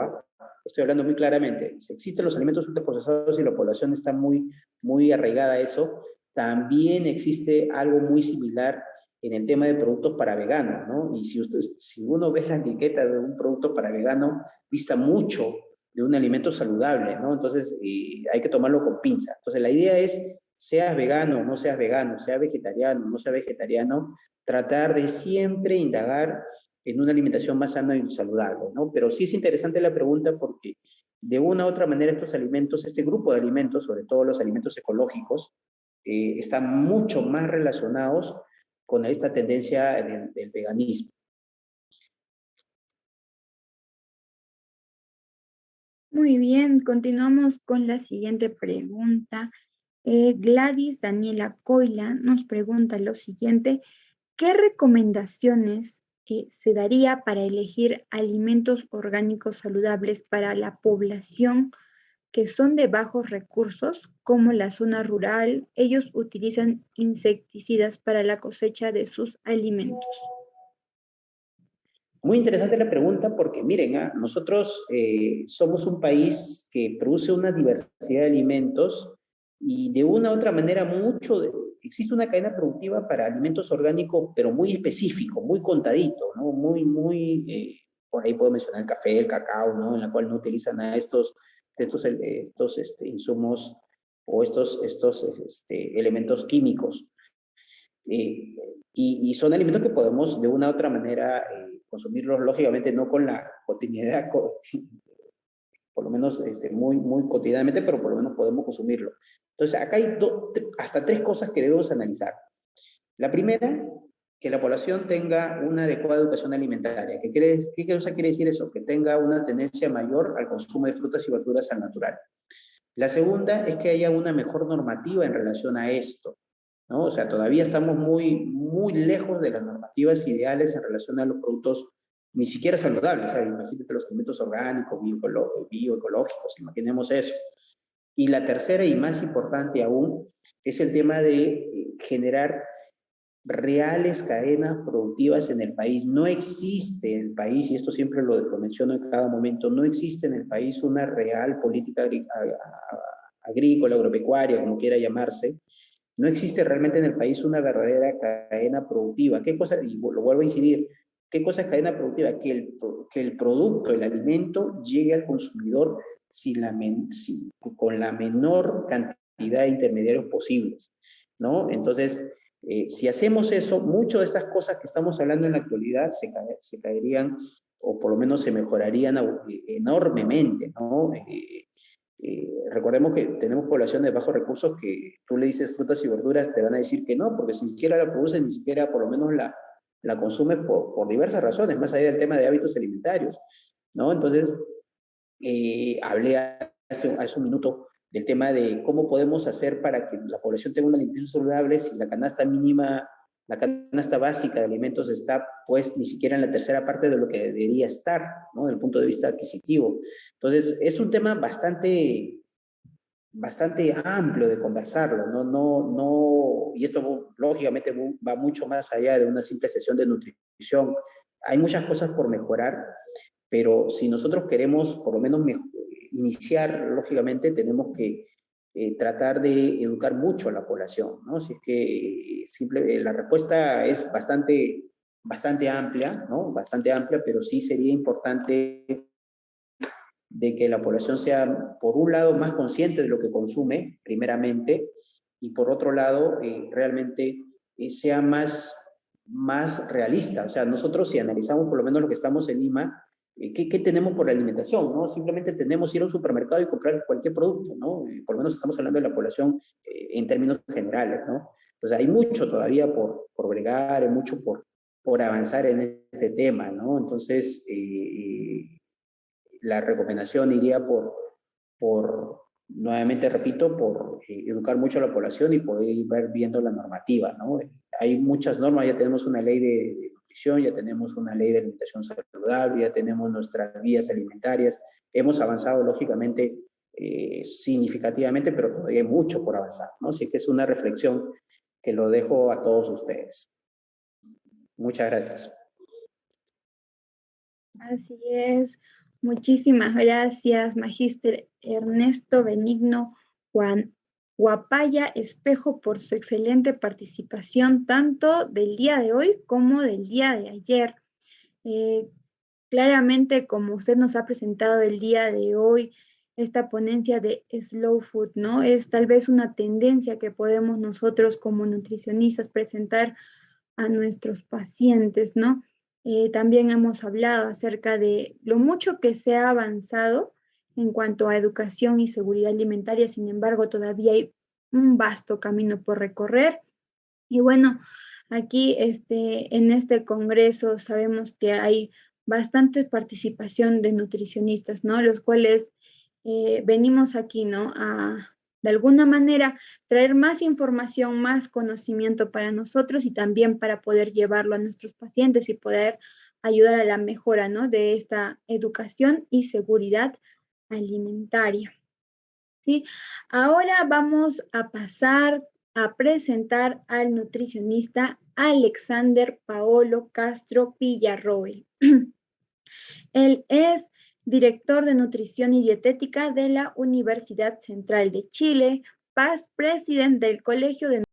estoy hablando muy claramente, si existen los alimentos ultraprocesados y la población está muy arraigada a eso, también existe algo muy similar en el tema de productos para veganos, ¿no? Y si uno ve la etiqueta de un producto para vegano, dista mucho de un alimento saludable, ¿no? Entonces, hay que tomarlo con pinza. Entonces, la idea es, seas vegano, no seas vegano, sea vegetariano, no sea vegetariano, tratar de siempre indagar en una alimentación más sana y saludable, ¿no? Pero sí es interesante la pregunta porque de una u otra manera estos alimentos, este grupo de alimentos, sobre todo los alimentos ecológicos, están mucho más relacionados con esta tendencia del veganismo. Muy bien, continuamos con la siguiente pregunta. Gladys Daniela Coila nos pregunta lo siguiente: ¿qué recomendaciones se daría para elegir alimentos orgánicos saludables para la población que son de bajos recursos, como la zona rural? Ellos utilizan insecticidas para la cosecha de sus alimentos. Muy interesante la pregunta porque miren, nosotros somos un país que produce una diversidad de alimentos y de una u otra manera existe una cadena productiva para alimentos orgánicos, pero muy específico, muy contadito, ¿no? Por ahí puedo mencionar el café, el cacao, ¿no? En la cual no utilizan nada de estos insumos o estos elementos químicos. Y son alimentos que podemos de una u otra manera consumirlos, lógicamente no con la cotidianidad, por lo menos muy cotidianamente, pero por lo menos podemos consumirlo. Entonces, acá hay hasta tres cosas que debemos analizar. La primera, que la población tenga una adecuada educación alimentaria. ¿Qué cosa quiere decir eso? Que tenga una tendencia mayor al consumo de frutas y verduras al natural. La segunda es que haya una mejor normativa en relación a esto, ¿no? O sea, todavía estamos muy lejos de las normativas ideales en relación a los productos ni siquiera saludables. O sea, imagínate los alimentos orgánicos, bioecológicos, imaginemos eso. Y la tercera y más importante aún es el tema de generar reales cadenas productivas en el país. No existe en el país, y esto siempre lo menciono en cada momento, no existe en el país una real política agrícola, agropecuaria, como quiera llamarse. No existe realmente en el país una verdadera cadena productiva. ¿Qué cosa? Y lo vuelvo a incidir. ¿Qué cosa es cadena productiva? Que el producto, el alimento, llegue al consumidor con la menor cantidad de intermediarios posibles, ¿no? Entonces, si hacemos eso, muchas de estas cosas que estamos hablando en la actualidad se caerían o por lo menos se mejorarían enormemente, ¿no? Recordemos que tenemos poblaciones de bajos recursos que tú le dices frutas y verduras, te van a decir que no, porque ni siquiera la producen, ni siquiera por lo menos la consumen por diversas razones, más allá del tema de hábitos alimentarios, ¿no? Entonces, hablé hace un minuto del tema de cómo podemos hacer para que la población tenga una alimentación saludable si la canasta mínima, la canasta básica de alimentos está pues ni siquiera en la tercera parte de lo que debería estar, ¿no? Desde el punto de vista adquisitivo. Entonces, es un tema bastante amplio de conversarlo, y esto lógicamente va mucho más allá de una simple sesión de nutrición. Hay muchas cosas por mejorar, pero si nosotros queremos por lo menos iniciar, lógicamente tenemos que tratar de educar mucho a la población, ¿no? Si es que la respuesta es bastante amplia, ¿no? Bastante amplia, pero sí sería importante de que la población sea, por un lado, más consciente de lo que consume, primeramente, y por otro lado, realmente sea más realista. O sea, nosotros si analizamos por lo menos lo que estamos en Lima, ¿qué tenemos por la alimentación? ¿No? Simplemente tenemos ir a un supermercado y comprar cualquier producto, ¿no? Por lo menos estamos hablando de la población en términos generales, ¿no? Entonces hay mucho todavía por bregar, hay mucho por avanzar en este tema, ¿no? Entonces, la recomendación iría nuevamente repito, por educar mucho a la población y poder ir viendo la normativa, ¿no? Hay muchas normas, ya tenemos una ley de nutrición, ya tenemos una ley de alimentación saludable, ya tenemos nuestras guías alimentarias. Hemos avanzado, lógicamente, significativamente, pero todavía hay mucho por avanzar, ¿no? Así que es una reflexión que lo dejo a todos ustedes. Muchas gracias. Así es. Muchísimas gracias, Magíster Ernesto Benigno Juan Guapaya Espejo, por su excelente participación, tanto del día de hoy como del día de ayer. Claramente, como usted nos ha presentado el día de hoy, esta ponencia de Slow Food, ¿no? Es tal vez una tendencia que podemos nosotros como nutricionistas presentar a nuestros pacientes, ¿no? También hemos hablado acerca de lo mucho que se ha avanzado en cuanto a educación y seguridad alimentaria. Sin embargo, todavía hay un vasto camino por recorrer. Y bueno, aquí en este congreso sabemos que hay bastante participación de nutricionistas, ¿no? Los cuales venimos aquí, ¿no? De alguna manera, traer más información, más conocimiento para nosotros y también para poder llevarlo a nuestros pacientes y poder ayudar a la mejora, ¿no? De esta educación y seguridad alimentaria. ¿Sí? Ahora vamos a pasar a presentar al nutricionista Alexander Paolo Castro Villarroel. Él es director de nutrición y dietética de la Universidad Central de Chile, past president del Colegio de